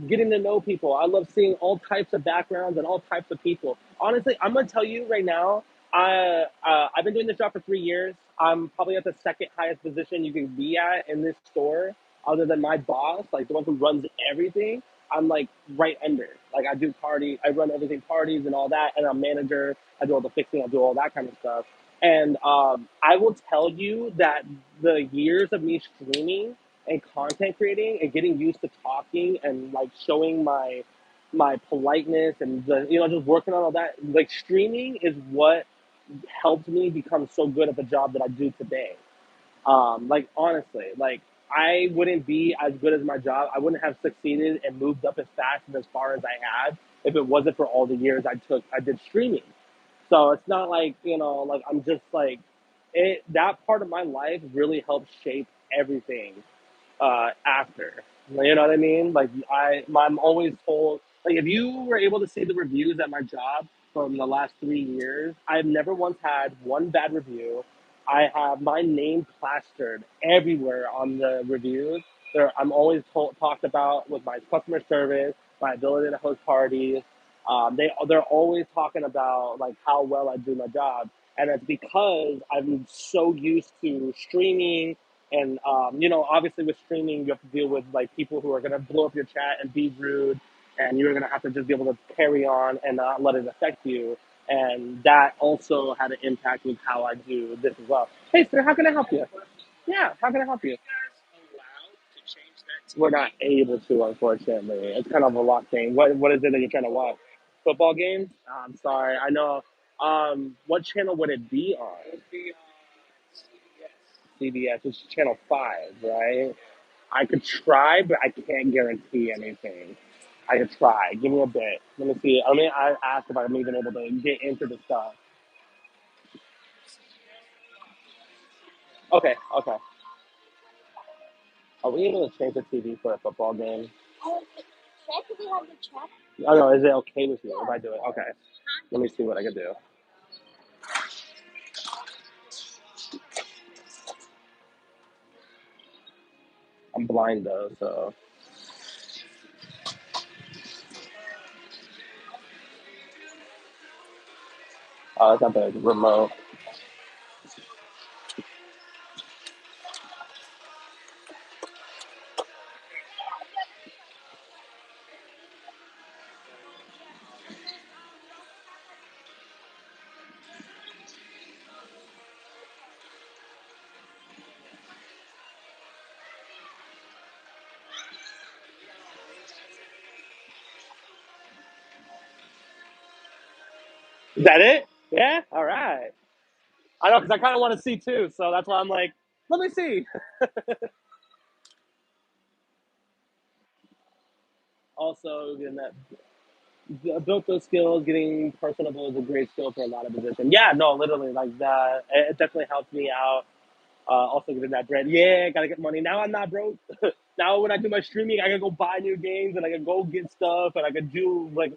getting to know people. I love seeing all types of backgrounds and all types of people. Honestly, I'm gonna tell you right now. I've been doing this job for 3 years. I'm probably at the second highest position you can be at in this store, other than my boss, like the one who runs everything. I'm like right under. Like I do I run everything parties and all that, and I'm manager. I do all the fixing. I do all that kind of stuff. And I will tell you that the years of me streaming and content creating and getting used to talking and like showing my politeness and just working on all that, like streaming is what helped me become so good at the job that I do today. Like honestly, like I wouldn't be as good as my job. I wouldn't have succeeded and moved up as fast and as far as I have if it wasn't for all the years I did streaming. So it's not like, like I'm just like that part of my life really helped shape everything after. You know what I mean? Like I'm always told, like if you were able to see the reviews at my job from the last 3 years, I've never once had one bad review. I have my name plastered everywhere on the reviews. I'm always talked about with my customer service, my ability to host parties. They're always talking about like how well I do my job, and it's because I'm so used to streaming and obviously with streaming, you have to deal with like people who are gonna blow up your chat and be rude, and you're gonna have to just be able to carry on and not let it affect you. And that also had an impact with how I do this as well. Hey, sir, how can I help you? Yeah, how can I help you? We're not able to, unfortunately. It's kind of a locked thing. What is it that you're trying to watch? Football games? I'm sorry. I know. What channel would it be on? CBS. It's channel 5, right? I could try, but I can't guarantee anything. I could try. Give me a bit. Let me see. I asked if I'm even able to get into the stuff. Okay, okay. Are we able to change the TV for a football game? Oh no, is it okay with you if I do it? Okay. Let me see what I can do. I'm blind though, so it's not the remote. Is that it? Yeah. All right. I know because I kind of want to see too, so that's why I'm like, let me see. Also, getting that built those skills, getting personable is a great skill for a lot of positions. Yeah, no, literally, like that. It definitely helped me out. Also getting that bread. Yeah, gotta get money. Now I'm not broke. Now when I do my streaming, I can go buy new games and I can go get stuff and I can do like,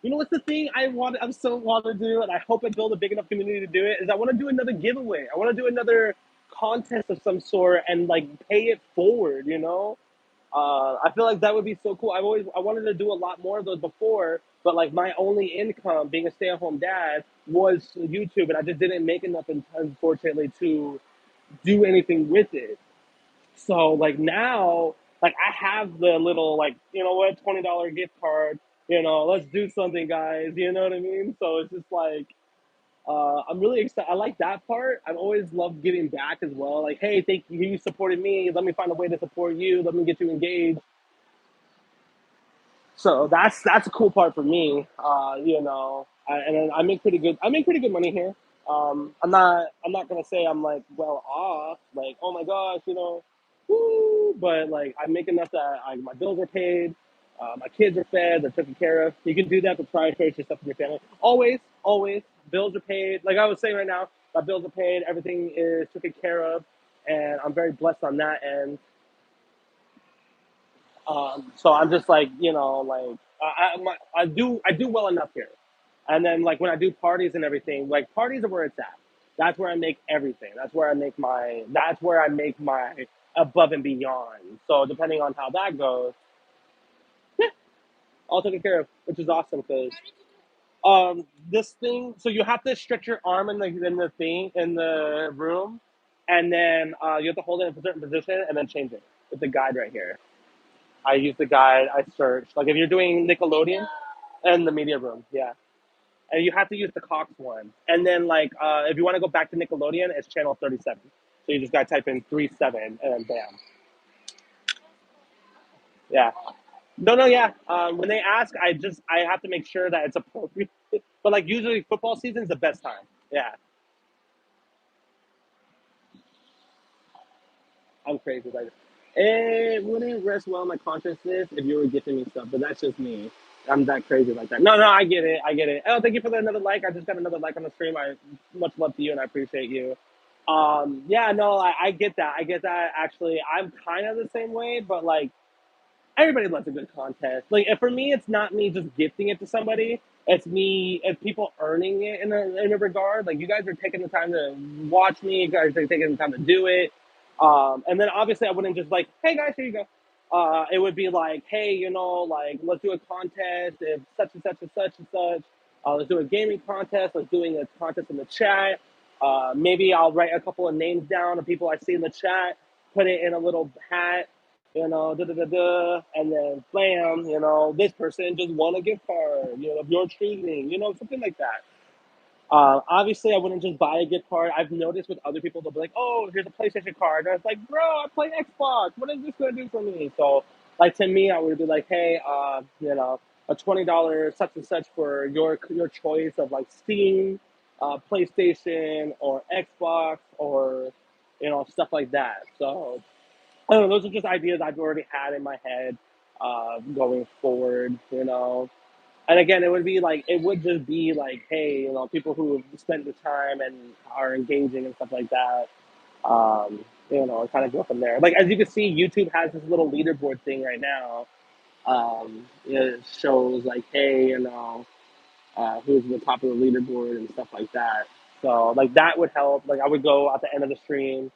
what's the thing I'm so want to do, and I hope I build a big enough community to do it. Is I want to do another giveaway. I want to do another contest of some sort and like pay it forward. I feel like that would be so cool. I wanted to do a lot more of those before, but like my only income being a stay-at-home dad was YouTube, and I just didn't make enough, unfortunately, to do anything with it. So like now, like I have the little like $20 gift card. Let's do something, guys. You know what I mean? So it's just like I'm really excited. I like that part. I've always loved giving back as well. Like, hey, thank you. You supported me. Let me find a way to support you. Let me get you engaged. So that's a cool part for me. And then I make pretty good. I make pretty good money here. I'm not gonna say I'm like well off. Like oh my gosh, woo. But like I make enough that my bills are paid, my kids are fed, they're taken care of. You can do that with prioritize your stuff in your family. Always, always, bills are paid. Like I was saying right now, my bills are paid. Everything is taken care of, and I'm very blessed on that end. So I'm just like, like I do well enough here. And then like when I do parties and everything, like parties are where it's at. That's where I make everything. That's where I make my above and beyond. So depending on how that goes, yeah, all taken care of, which is awesome because this thing. So you have to stretch your arm in the thing in the room, and then you have to hold it in a certain position and then change it with the guide right here. I use the guide. I search like if you're doing Nickelodeon and the media room, yeah. And you have to use the Cox one. And then like if you want to go back to Nickelodeon, it's channel 37. So you just gotta type in 37 and then bam. Yeah. No, no, yeah. When they ask, I have to make sure that it's appropriate. But like usually football season is the best time. Yeah, I'm crazy like it wouldn't rest well in my consciousness if you were gifting me stuff, but that's just me. I'm that crazy like that. No, no, I get it. I get it. Oh, thank you for the another like. I just got another like on the stream. I much love to you and I appreciate you. Yeah, no, I get that. I get that. Actually, I'm kind of the same way, but like everybody loves a good contest. Like for me, it's not me just gifting it to somebody. It's people earning it in a regard. Like you guys are taking the time to watch me. You guys are taking the time to do it. And then obviously I wouldn't just like, hey guys, here you go. It would be like, hey, like let's do a contest if such and such and such and such. Let's do a gaming contest. Let's doing a contest in the chat. Maybe I'll write a couple of names down of people I see in the chat, put it in a little hat, da da da da, and then blam, this person just won a gift card, of your choosing, something like that. Obviously, I wouldn't just buy a gift card. I've noticed with other people, they'll be like, "Oh, here's a PlayStation card." And I was like, "Bro, I play Xbox. What is this going to do for me?" So, like to me, I would be like, "Hey, a $20 such and such for your choice of like Steam, PlayStation, or Xbox, or stuff like that." So I don't know. Those are just ideas I've already had in my head going forward. And again, it would just be like, hey, people who have spent the time and are engaging and stuff like that. And kind of go from there. Like as you can see, YouTube has this little leaderboard thing right now. It shows like, hey, who's the top of the leaderboard and stuff like that. So like that would help. Like I would go at the end of the stream.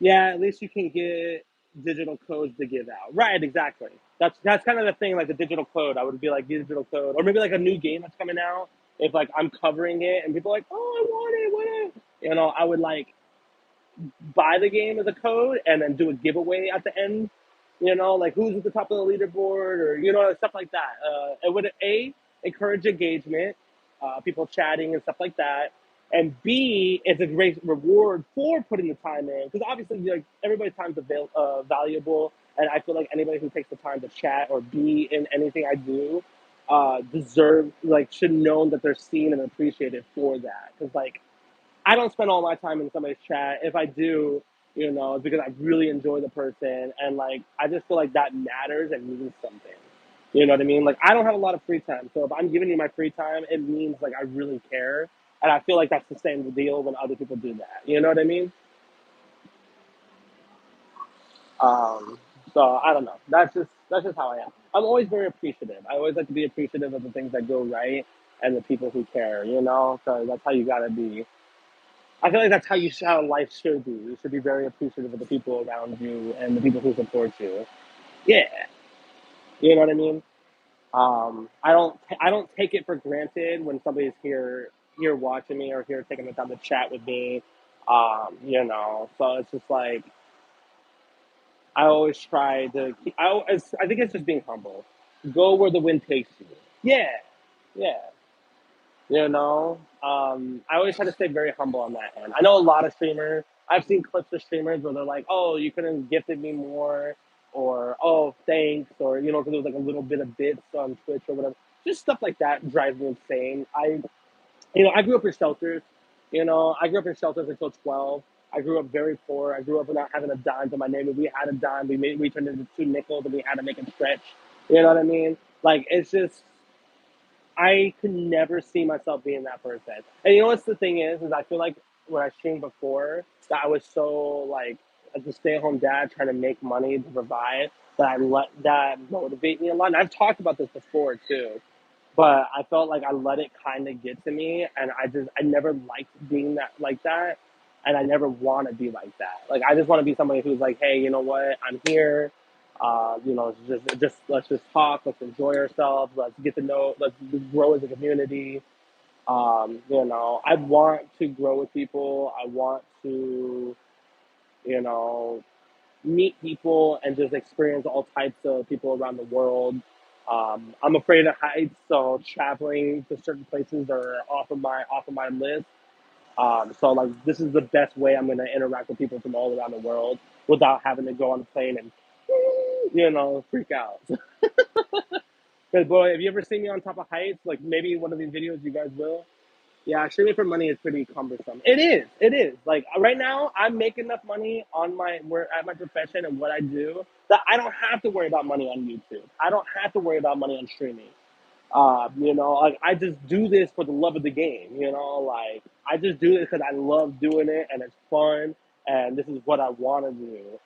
Yeah, at least you can get digital codes to give out. Right, exactly. That's kind of the thing, like the digital code. I would be like digital code, or maybe like a new game that's coming out. If like I'm covering it and people are like, oh, I want it. I would like buy the game as a code and then do a giveaway at the end. Like who's at the top of the leaderboard or stuff like that. It would encourage engagement, people chatting and stuff like that, and B it's a great reward for putting the time in because obviously like everybody's time is valuable, and I feel like anybody who takes the time to chat or be in anything I do deserve like should know that they're seen and appreciated for that because like I don't spend all my time in somebody's chat. If I do, it's because I really enjoy the person and like I just feel like that matters and means something. You know what I mean? Like I don't have a lot of free time, so if I'm giving you my free time, it means like I really care, and I feel like that's the same deal when other people do that. You know what I mean? Um, so I don't know. That's just how I am. I'm always very appreciative. I always like to be appreciative of the things that go right and the people who care. Because that's how you gotta be. I feel like that's how life should be. You should be very appreciative of the people around you and the people who support you. Yeah, you know what I mean. I don't take it for granted when somebody's here watching me or here taking the time to chat with me. So it's just like I always try to. I think it's just being humble. Go where the wind takes you. Yeah, yeah. I always try to stay very humble on that end. I know a lot of streamers. I've seen clips of streamers where they're like, "Oh, you could have gifted me more," or "Oh, thanks," or because it was like a little bit of bits on Twitch or whatever. Just stuff like that drives me insane. I grew up in shelters. I grew up in shelters until 12. I grew up very poor. I grew up without having a dime to my name. If we had a dime, we turned it into two nickels, and we had to make it stretch. You know what I mean? Like it's just I could never see myself being that person. And you know what's the thing is I feel like when I streamed before that I was so like as a stay-at-home dad trying to make money to provide that I let that motivate me a lot. And I've talked about this before too, but I felt like I let it kind of get to me, and I never liked being that like that, and I never want to be like that. Like I just want to be somebody who's like, hey, you know what, I'm here. Just let's just talk, let's enjoy ourselves, let's get to know, let's grow as a community. I want to grow with people. I want to, you know, meet people and just experience all types of people around the world. I'm afraid of heights, so traveling to certain places are off of my list. So like this is the best way I'm gonna interact with people from all around the world without having to go on a plane and freak out. Because boy, have you ever seen me on top of heights? Like maybe one of these videos you guys will. Yeah, streaming for money is pretty cumbersome. It is. It is. Like right now, I make enough money on my where at my profession and what I do that I don't have to worry about money on YouTube. I don't have to worry about money on streaming. Like I just do this for the love of the game. Like I just do this because I love doing it and it's fun and this is what I want to do.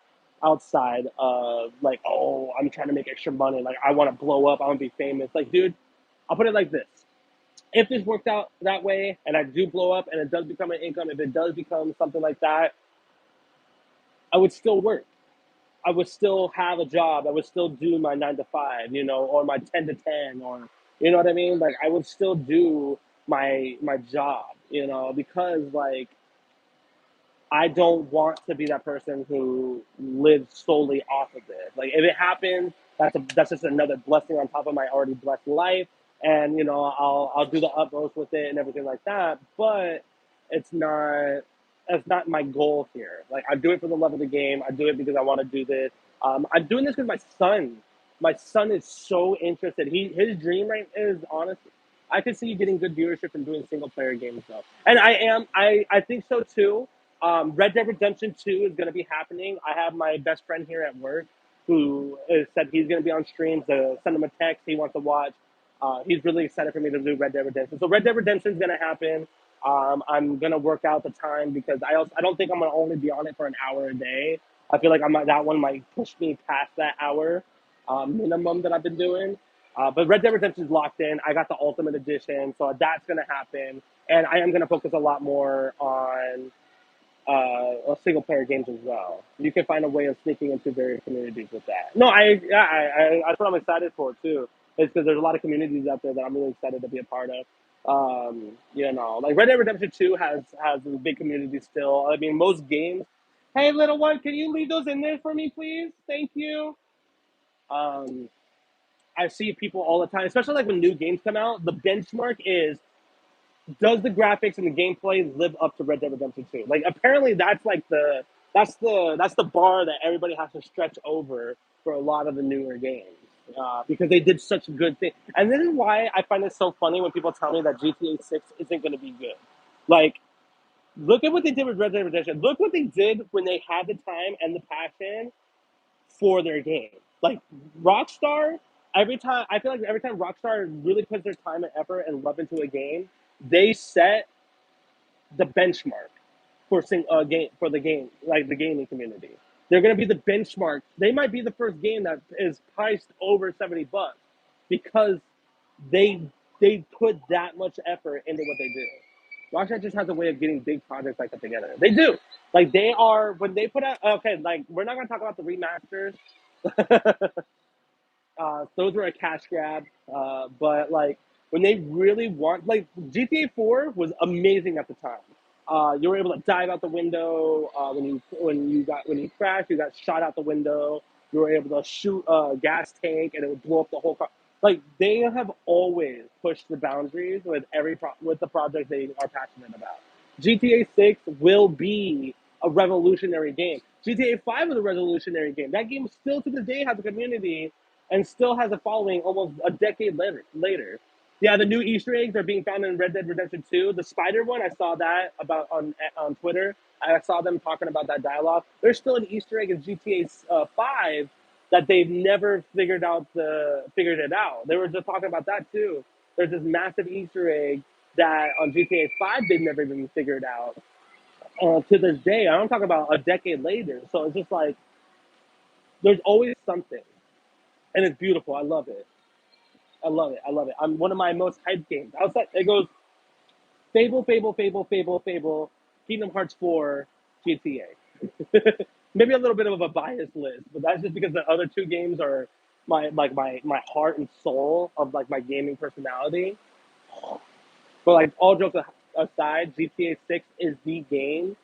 Outside of like, oh, I'm trying to make extra money. Like I want to blow up. I want to be famous. Like, dude, I'll put it like this: if this worked out that way and I do blow up and it does become an income, if it does become something like that, I would still work. I would still have a job. I would still do my 9 to 5, or my 10 to 10, or you know what I mean. Like I would still do my job, because like I don't want to be that person who lives solely off of it. Like if it happens, that's just another blessing on top of my already blessed life, and I'll do the utmost with it and everything like that. But it's not that's not my goal here. Like I do it for the love of the game. I do it because I want to do this. I'm doing this because my son is so interested. His dream right is honestly. I could see you getting good viewership from doing single player games though, and I think so too. Red Dead Redemption 2 is going to be happening. I have my best friend here at work who said he's going to be on streams to send him a text he wants to watch. He's really excited for me to do Red Dead Redemption. So Red Dead Redemption is going to happen. I'm going to work out the time because I don't think I'm going to only be on it for an hour a day. I feel like that one might push me past that hour minimum that I've been doing. But Red Dead Redemption is locked in. I got the Ultimate Edition, so that's going to happen. And I am going to focus a lot more on single player games as well. You can find a way of sneaking into various communities with that. No, that's what I'm excited for too. It's because there's a lot of communities out there that I'm really excited to be a part of. Like Red Dead Redemption 2 has a big community still. I mean, most games. Hey, little one, can you leave those in there for me, please? Thank you. Um, I see people all the time, especially like when new games come out. The benchmark is, does the graphics and the gameplay live up to Red Dead Redemption 2? Like apparently that's like the bar that everybody has to stretch over for a lot of the newer games. Because they did such a good thing. And this is why I find it so funny when people tell me that GTA 6 isn't going to be good. Like, look at what they did with Red Dead Redemption. Look what they did when they had the time and the passion for their game. Like Rockstar, every time Rockstar really puts their time and effort and love into a game, they set the benchmark for the game, like the gaming community. They're going to be the benchmark. They might be the first game that is priced over $70 because they they put that much effort into what they do. Rockstar just has a way of getting big projects like that together. They do. Like they are when they put out. Okay, like we're not going to talk about the remasters. Those were a cash grab. But like when they really want, like GTA 4 was amazing at the time. You were able to dive out the window when you crashed. You got shot out the window. You were able to shoot a gas tank and it would blow up the whole car. Like they have always pushed the boundaries with with the project they are passionate about. GTA 6 will be a revolutionary game. GTA 5 is a revolutionary game. That game still to this day has a community and still has a following almost a decade later. Yeah, the new Easter eggs are being found in Red Dead Redemption 2. The spider one, I saw that about on Twitter. I saw them talking about that dialogue. There's still an Easter egg in GTA 5 that they've never figured it out. They were just talking about that too. There's this massive Easter egg that on GTA 5 they've never even figured out to this day. I'm talking about a decade later. So it's just like there's always something, and it's beautiful. I love it. I love it. I love it. I'm one of my most hyped games. Outside, it goes Fable, Fable, Fable, Fable, Fable, Kingdom Hearts 4, GTA. Maybe a little bit of a biased list, but that's just because the other two games are my heart and soul of like my gaming personality. But like all jokes aside, GTA 6 is the game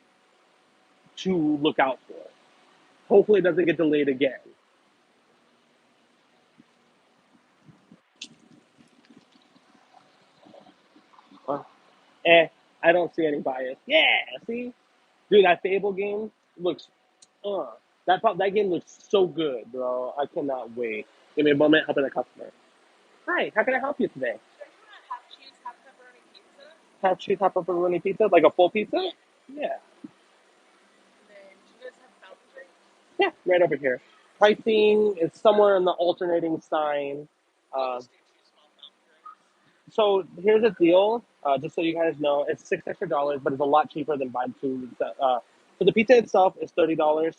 to look out for. Hopefully, it doesn't get delayed again. Uh, I don't see any bias. Yeah, see, dude, that Fable game looks. Uh, that game looks so good, bro. I cannot wait. Give me a moment. Helping a customer. Hi, how can I help you today? Half cheese, half pepperoni pizza, like a full pizza. Yeah, yeah, right over here. Pricing is somewhere in the alternating sign. Uh, so here's the deal. Just so you guys know, it's $6 extra, but it's a lot cheaper than buying two. So the pizza itself is $30.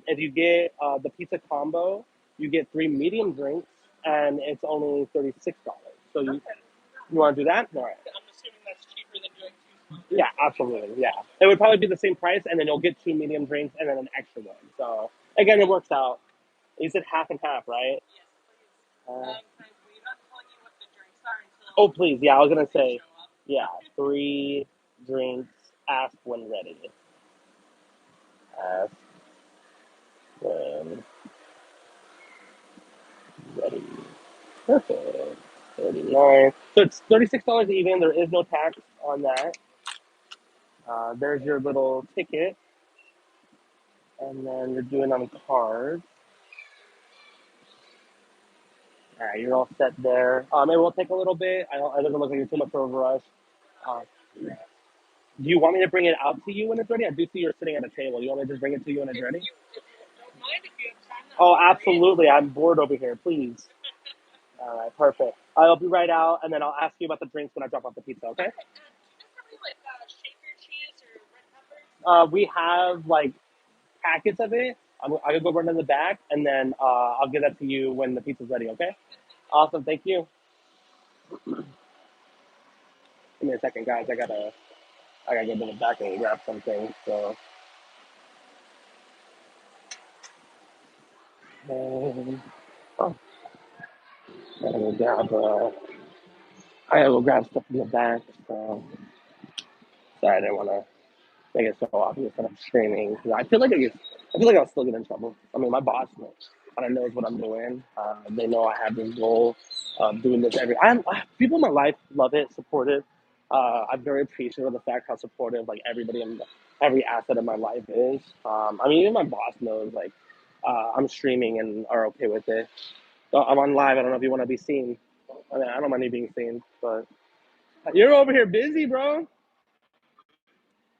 If you get the pizza combo, you get three medium drinks, and it's only $36. So you want to do that? All right. Yeah, absolutely. Yeah, it would probably be the same price, and then you'll get two medium drinks and then an extra one. So again, it works out. You said half and half, right? Uh, oh, please. Yeah, I was gonna say, yeah, three drinks. Ask when ready. Ask when ready. Perfect. 39. So it's $36 even. There is no tax on that. There's your little ticket, and then you're doing on card. All right, you're all set there. It will take a little bit. It doesn't look like you're too much of a rush. Uh, do you want me to bring it out to you when it's ready? I do see you're sitting at a table. You want me to just bring it to you when it's ready? Oh, absolutely. I'm bored over here. Please. All right, perfect. I'll be right out, and then I'll ask you about the drinks when I drop off the pizza. Okay? We have like packets of it. I can go run in the back, and then I'll give that to you when the pizza's ready. Okay? Awesome. Thank you. Give me a second, guys. I gotta go to the back and grab something. So. Oh, I gotta go grab. I gotta go grab stuff in the back. So sorry, I didn't want to make it so obvious that I'm streaming. 'Cause I feel like I'll still get in trouble. I mean, my boss knows. Kind of knows what I'm doing. They know I have this goal of doing this people in my life love it, supportive. I'm very appreciative of the fact how supportive like everybody in every asset of my life is. I mean, even my boss knows like I'm streaming and are okay with it. So I'm on live. I don't know if you want to be seen. I mean, I don't mind you being seen, but you're over here busy, bro.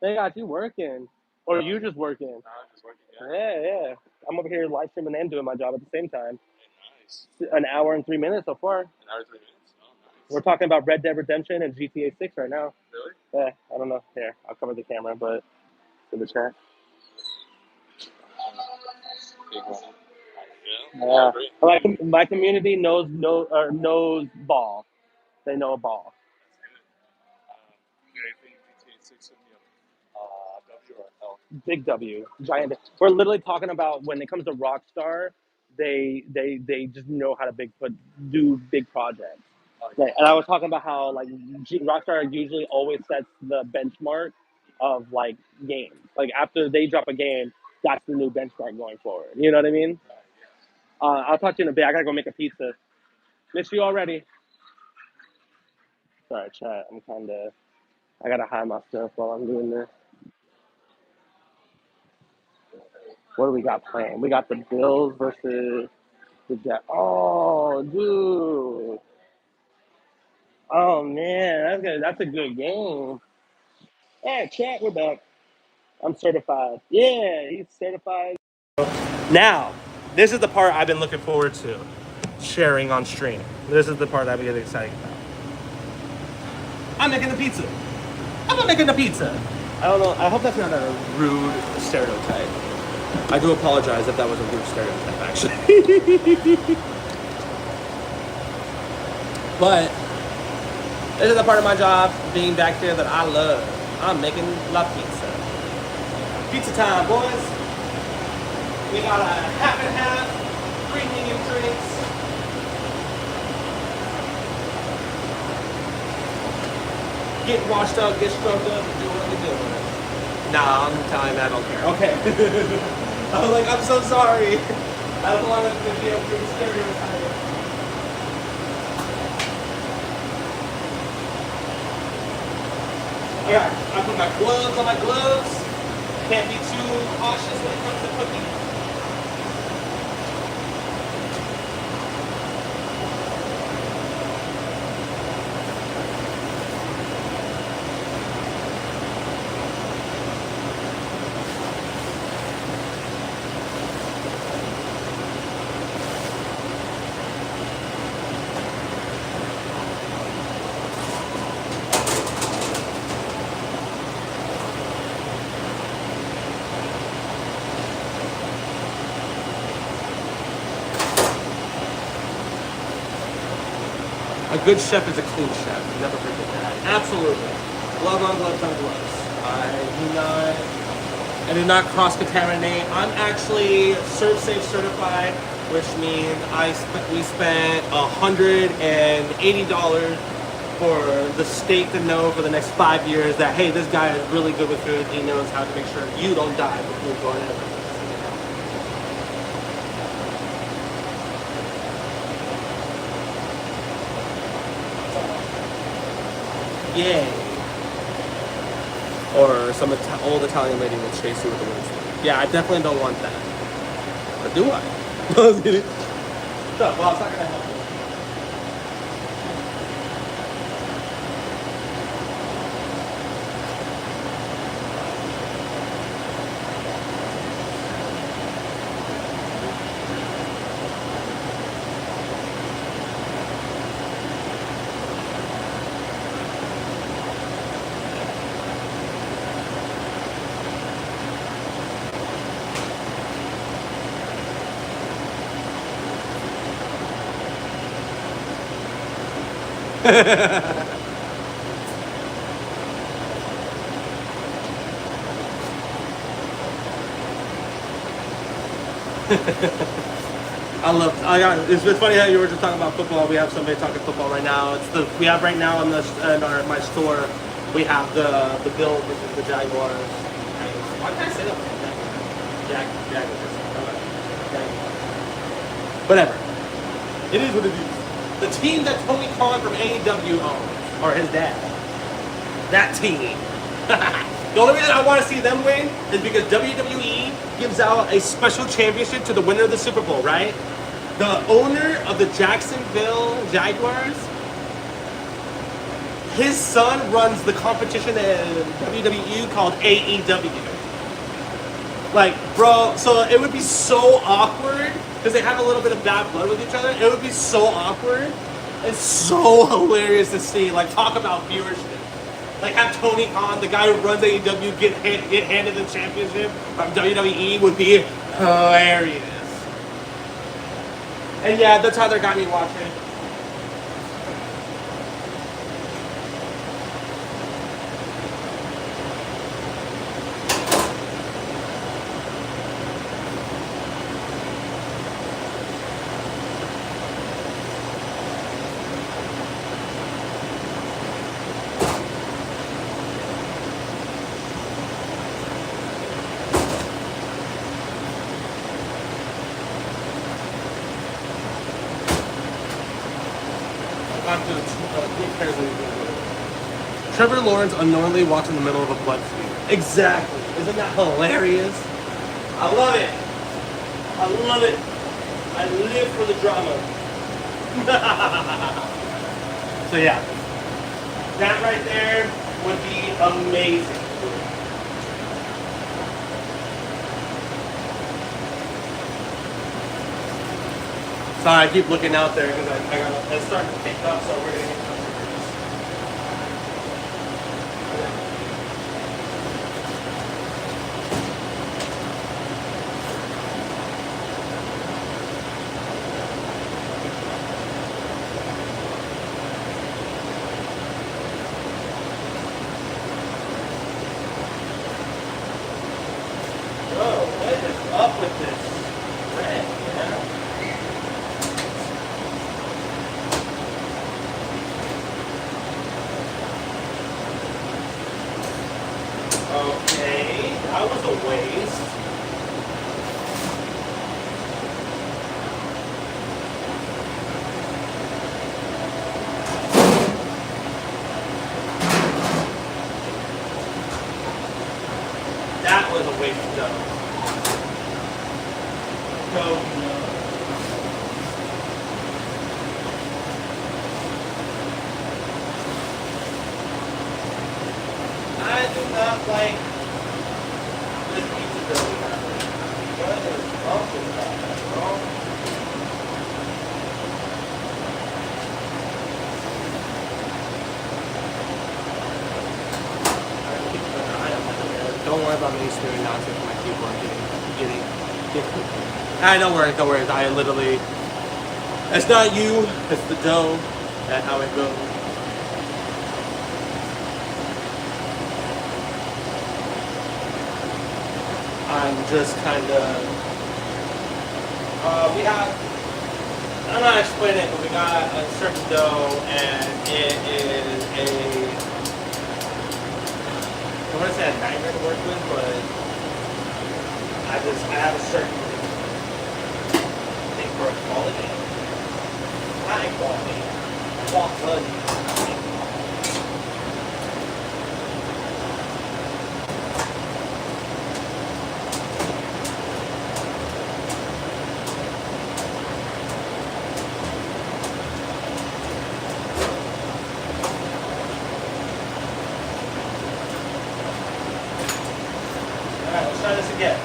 They got you working, or you just working. Yeah, yeah. I'm over here live streaming and doing my job at the same time. An hour and 3 minutes so far. We're talking about Red Dead Redemption and GTA 6 right now. Yeah, I don't know. Here, I'll cover the camera, but in the chat. Yeah, my community knows ball. They know ball. Big W, giant. We're literally talking about when it comes to Rockstar, they just know how to do big projects. Like, and I was talking about how like Rockstar usually always sets the benchmark of like games. Like after they drop a game, that's the new benchmark going forward. You know what I mean? I'll talk to you in a bit. I gotta go make a pizza. Miss you already. Sorry, chat. I gotta hide my stuff while I'm doing this. What do we got playing? We got the Bills versus the Jets. Oh, dude. Oh man, that's good. That's a good game. Yeah, chat. We're back. I'm certified. Yeah, he's certified. Now, this is the part I've been looking forward to sharing on stream. This is the part I've been getting excited about. I'm making the pizza. I'm not making the pizza. I don't know. I hope that's not a rude stereotype. I do apologize if that was a rude stereotype, actually. But this is a part of my job, being back here, that I love. I'm making la pizza. Pizza time, boys. We got a half and half, 3 medium drinks. Get washed up, get scrubbed up, and do what we do. Nah, I'm telling you, I don't care. Okay. I was like, I'm so sorry. I don't want to be a big stereotype. Alright, I put my gloves on my gloves. Can't be too cautious when it comes to cooking. A good chef is a clean chef. Never forget that. Absolutely. Glove on gloves on gloves. I do not cross-contaminate. I'm actually ServSafe certified, which means we spent $180 for the state to know for the next 5 years that, hey, this guy is really good with food. He knows how to make sure you don't die with food going in. Yay. Or some old Italian lady will chase you with a wooden stick. Yeah, I definitely don't want that. Or do I? I was kidding. No, well, it's not gonna help you. It's funny how you were just talking about football. We have somebody talking football right now. We have right now in my store, we have the Bills versus the Jaguars. Why can't I say that? Jaguars. Whatever. It is what it is. The team that Tony Khan from AEW owns, or his dad. That team. The only reason I want to see them win is because WWE gives out a special championship to the winner of the Super Bowl, right? The owner of the Jacksonville Jaguars, his son runs the competition in WWE called AEW. Like, bro, so it would be so awkward because they have a little bit of bad blood with each other. It would be so awkward and so hilarious to see. Like, talk about viewership. Like, have Tony Khan, the guy who runs AEW, get handed the championship from WWE would be hilarious. And yeah, that's how they got me watching. Trevor Lawrence unknowingly walked in the middle of a blood feud. Exactly. Isn't that hilarious? I love it. I love it. I live for the drama. So yeah, that right there would be amazing. Sorry, I keep looking out there because it's starting to pick up, so we're gonna get customers. not like this pizza dough we have. What is wrong with that, bro? Don't worry about me screaming nonsense on my keyboard getting. Don't worry. I literally, it's not you, it's the dough. That's how it goes. I'm just kind of, we have, I'm not explaining it, but we got a certain dough, and it is I want to say a nightmare to work with, but I have a certain thing for quality. Not equality. Quality. Alright, let's try this again.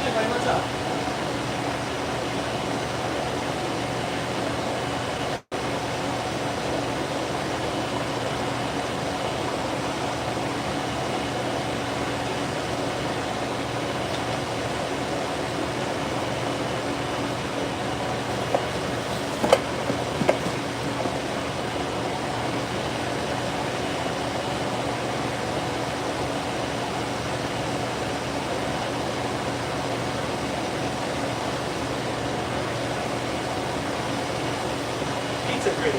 Hey, buddy, what's up? Pizza gritty.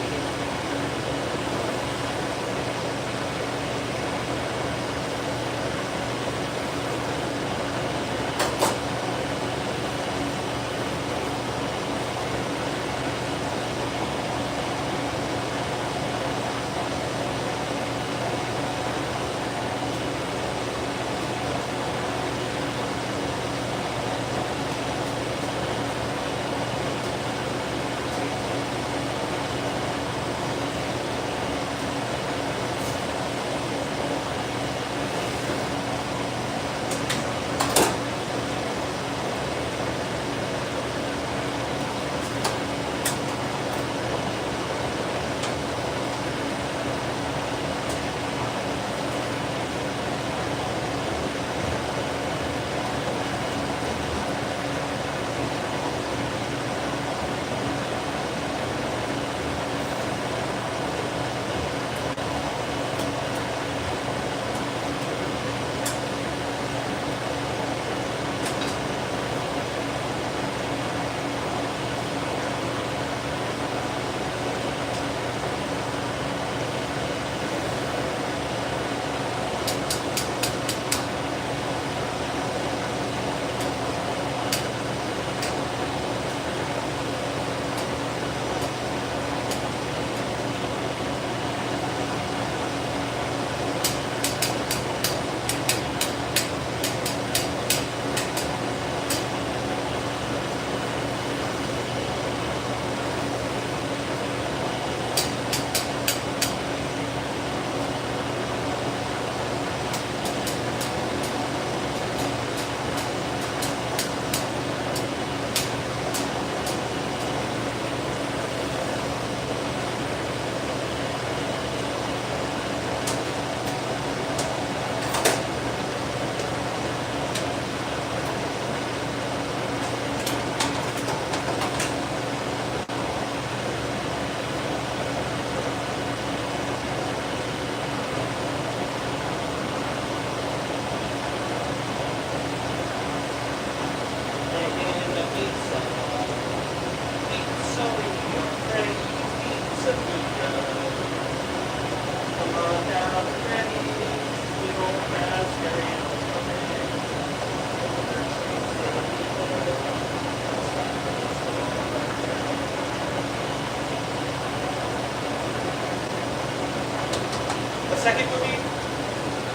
second movie,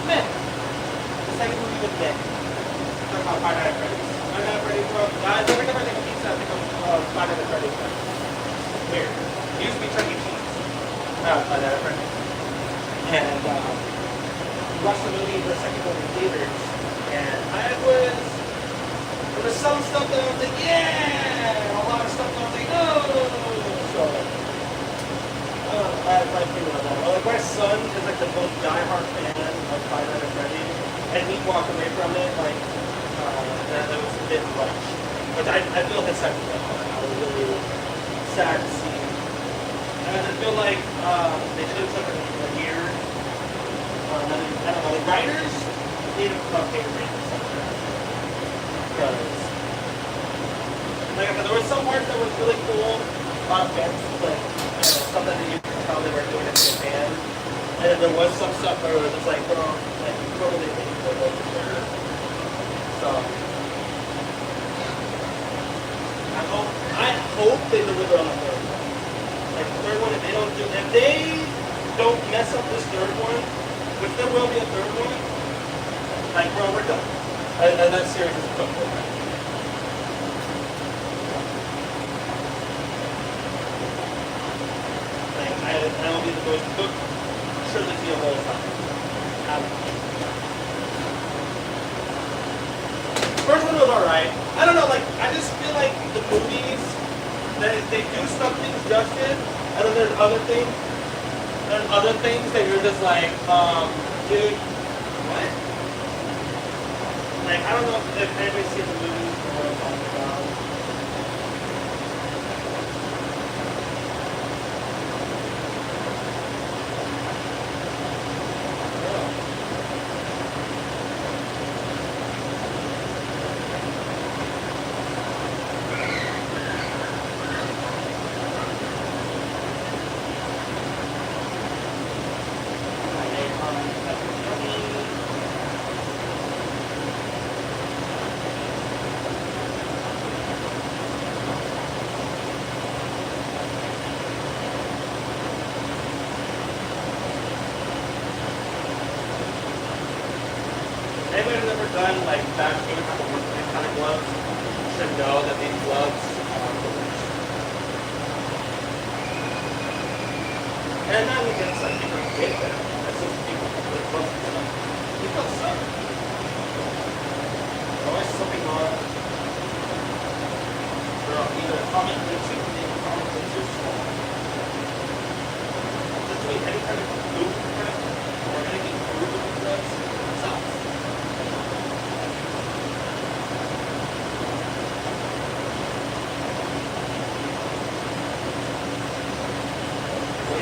meh. The second movie was meh. Talking about Five Nights at Freddy's. Five Nights at Freddy's, bro. Guys, every time I think of pizza, I think of Five Nights at Freddy's. Weird. It used to be Chuck E. Cheese. Now it's Five Nights at Freddy's. And we watched the movie, the second one in theaters, and there was some stuff that I was like, yeah! A lot of stuff that I was like, no! So, I have my opinion on that. Well, like, my son is like the most diehard fan of Five Nights at Freddy's, and he walked away from it like, that was a bit much. But I feel his second one. I was really sad to see. And I feel like they should have took a year. I don't know, the writers need to come up with something like that. Because, like I said, there was some parts that was really cool, a lot of bits, like, stuff that they found they were doing in Japan. And then there was some stuff where it was just like, bro, like, totally made it for sure. So, I hope they deliver on the third one. Like, the third one, if they don't mess up this third one, which there will be a third one, like, bro, we're done. And that series is cooked. Like, I don't need to go to cook trilogy of all time. First one was alright. I don't know, like, I just feel like the movies, they do some things justice, and then there's other things that you're just like, dude, what? Like, I don't know if anybody's seen the movies or what I'm talking about. Anybody who's ever done like vacuum kind of gloves should know that these gloves are the worst. And not even against like people who get them. That's just people with gloves and stuff. These gloves suck. They're always slipping on. They're either comment too big or comment too small. Just doing any kind of move prep or anything through the gloves sucks.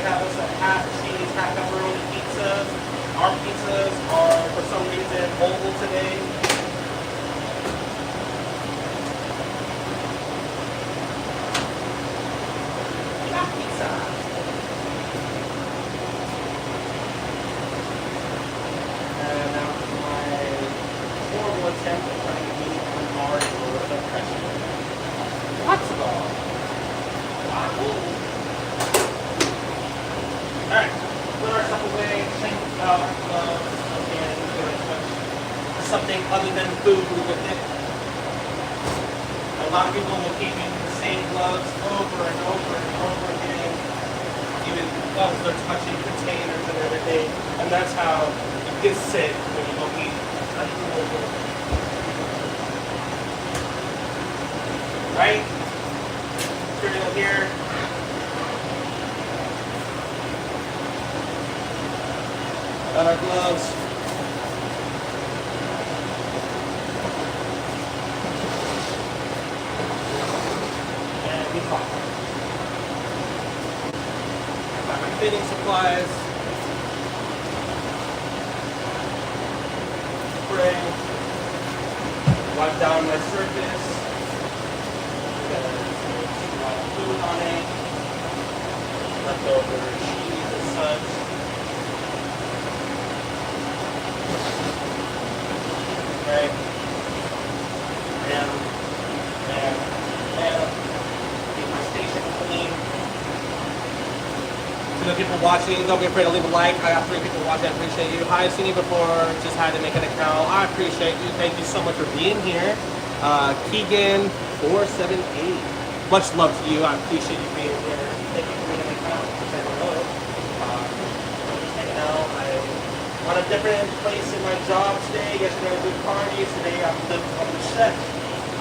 Have us a half cheese, half pepperoni pizza. Our pizzas are, for some reason, oval today. Got pizza. And that was my horrible attempt at trying to meet an art or a pressure. What's wrong? Wow. Alright, put our stuff away, think about our gloves, and we're going to touch something other than food with it. A lot of people will keep using the same gloves over and over and over again, even as they're touching containers and everything, and that's how it gets sick when you don't eat unusual gloves. Right? Cereal here. Got our gloves. And we pop. Got my fitting supplies. Spray. Wipe down my surface. There's a lot of food on it. Leftover cheese and such. Right? And keep my station clean. To the people watching. Don't be afraid to leave a like. I got 3 people watching. I appreciate you. Hi, I've seen you before. Just had to make an account. I appreciate you. Thank you so much for being here. Keegan478. Much love to you. I appreciate you being here. Thank you for being an account. Hello. I'm just hanging out. I'm on a different place in my job today. Yesterday I did parties. Today I'm the chef.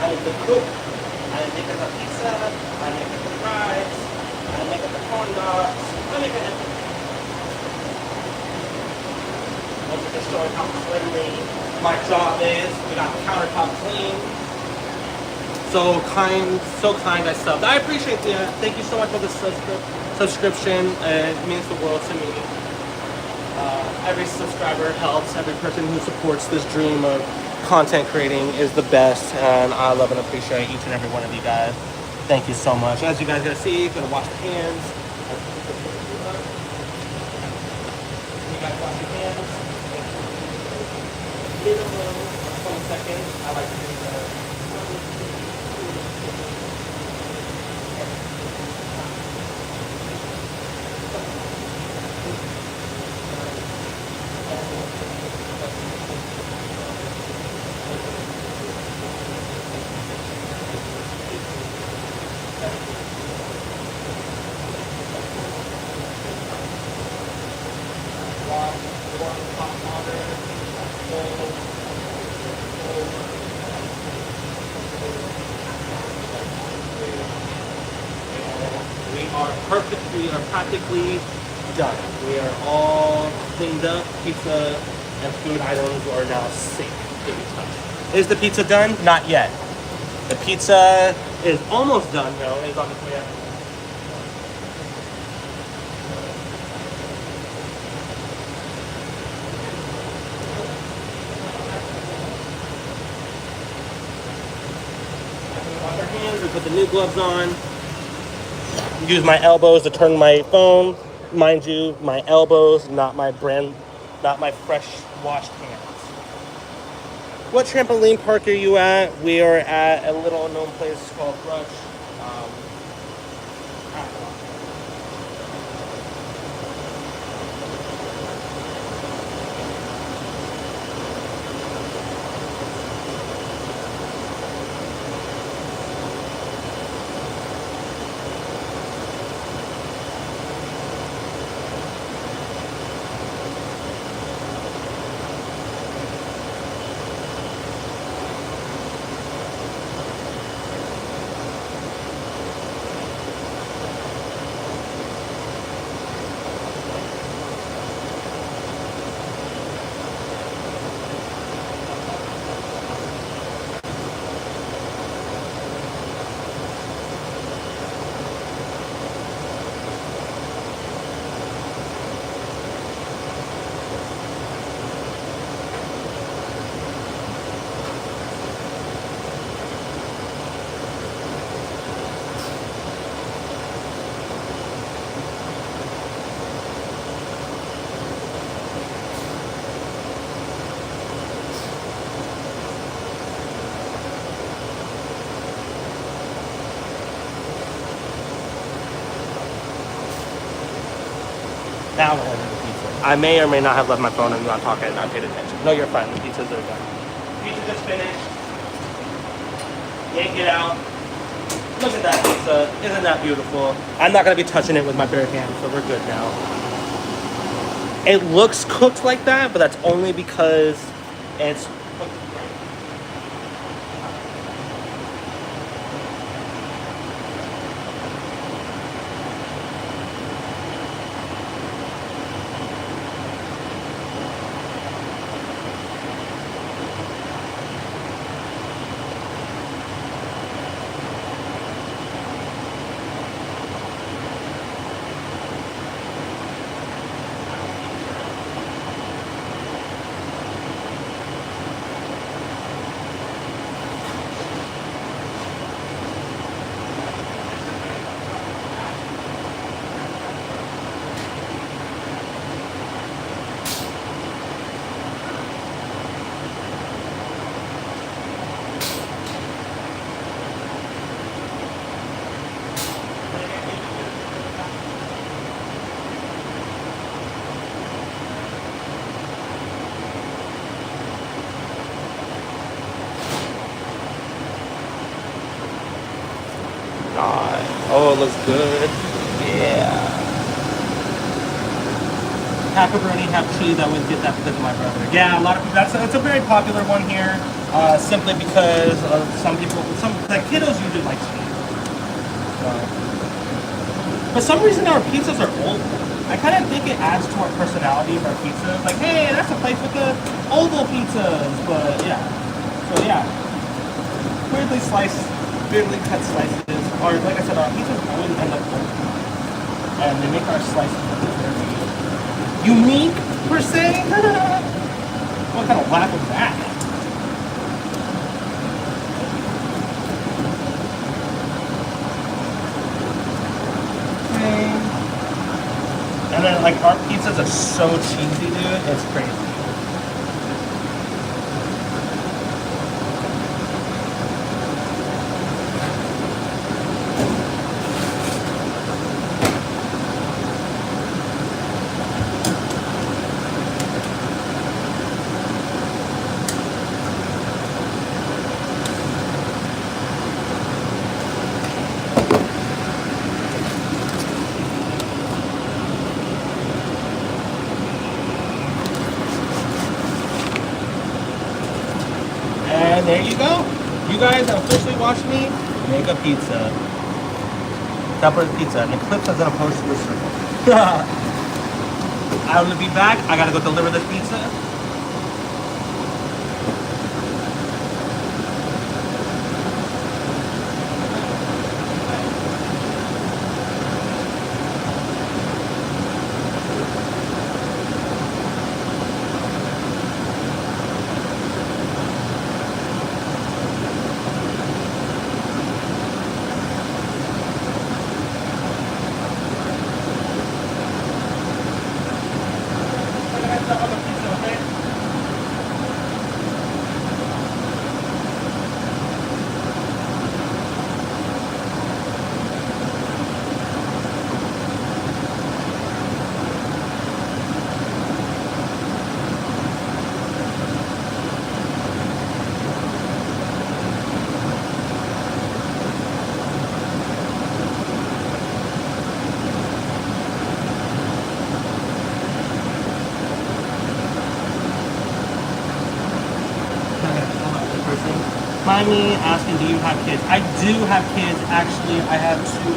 I'm the cook. I'm making the pizza. I'm making the fries. I'm making the corn dogs. I'm making everything. I'm just showing how cleanly my job is. We got the countertop clean. So kind I subbed. I appreciate that. Thank you so much for the subscription. It means the world to me. Every subscriber helps. Every person who supports this dream of content creating is the best, and I love and appreciate each and every one of you guys. Thank you so much. As you guys gonna see, gonna wash the hands. You guys wash your hands. Give them a 20 seconds. I like to do that. We are practically done. We are all cleaned up. Pizza and food items are now safe to be touched. Is the pizza done? Not yet. The pizza is almost done though. It's on its way out. Wash our hands. We put the new gloves on. Use my elbows to turn my phone. Mind you, my elbows, not my fresh washed hands. What trampoline park are you at? We are at a little known place called Rush. Now we're having the pizza. I may or may not have left my phone and not talking and not paid attention. No, you're fine. The pizzas are done. Pizza just finished. Yank it out. Look at that pizza. Isn't that beautiful? I'm not going to be touching it with my bare hands, so we're good now. It looks cooked like that, but that's only because it's looks good. Yeah. Pepperoni, have cheese. I always get that because of my brother. Yeah, a lot of people. That's a very popular one here. Simply because some people, some like kiddos usually like cheese. For some reason, our pizzas are old. I kind of think it adds to our personality of our pizzas. Like, hey, that's a place with the oval pizzas. But yeah, so yeah, weirdly cut slices. Or like I said, our pizzas always end up old, and they make our slices look very unique per se. What kind of laugh was that? And then like our pizzas are so cheesy, dude. It's crazy. And there you go. You guys have officially watched me make a pizza. Pepperoni pizza. And Eclipse as opposed to a circle. I will be back. I gotta go deliver this pizza. Mind me asking, do you have kids? I do have kids, actually. I have two.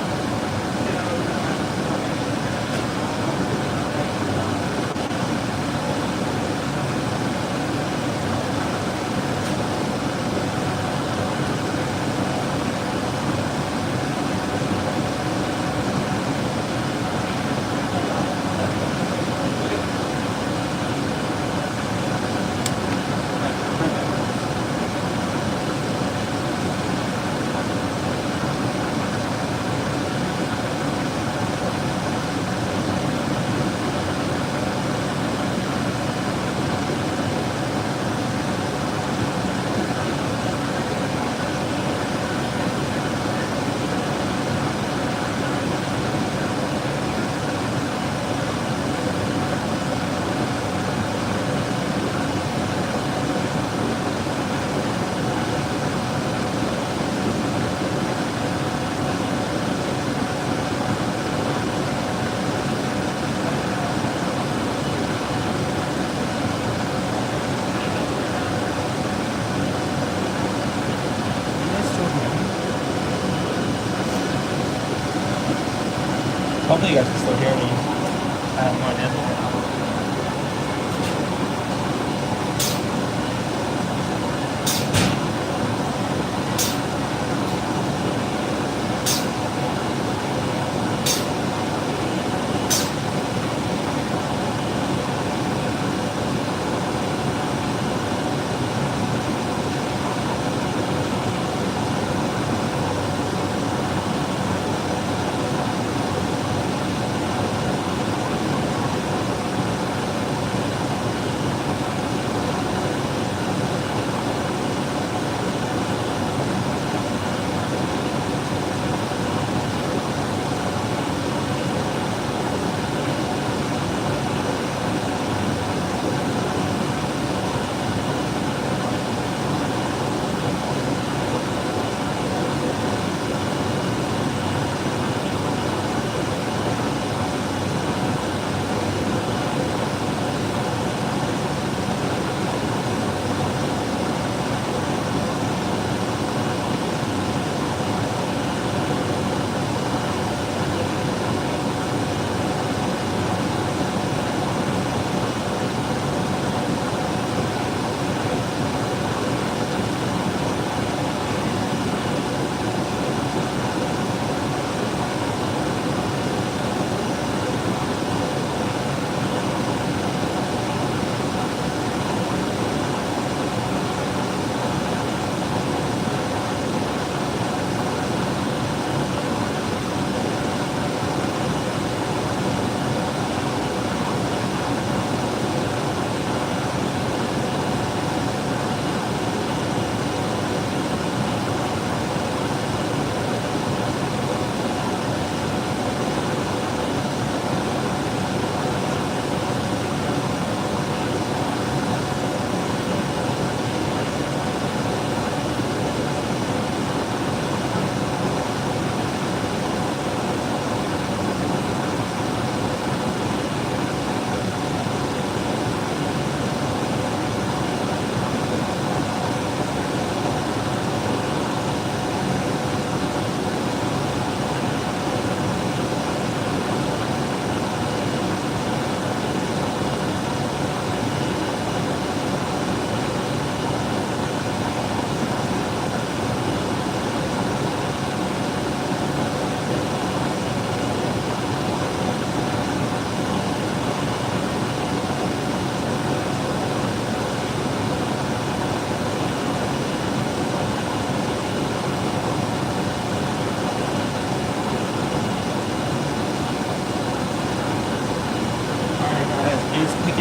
Hopefully you guys can still hear me. I have no idea.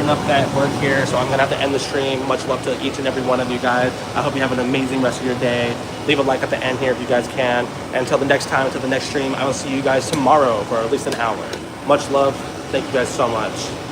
enough at work here, so I'm going to have to end the stream. Much love to each and every one of you guys. I hope you have an amazing rest of your day. Leave a like at the end here if you guys can. And until the next time, until the next stream, I will see you guys tomorrow for at least an hour. Much love. Thank you guys so much.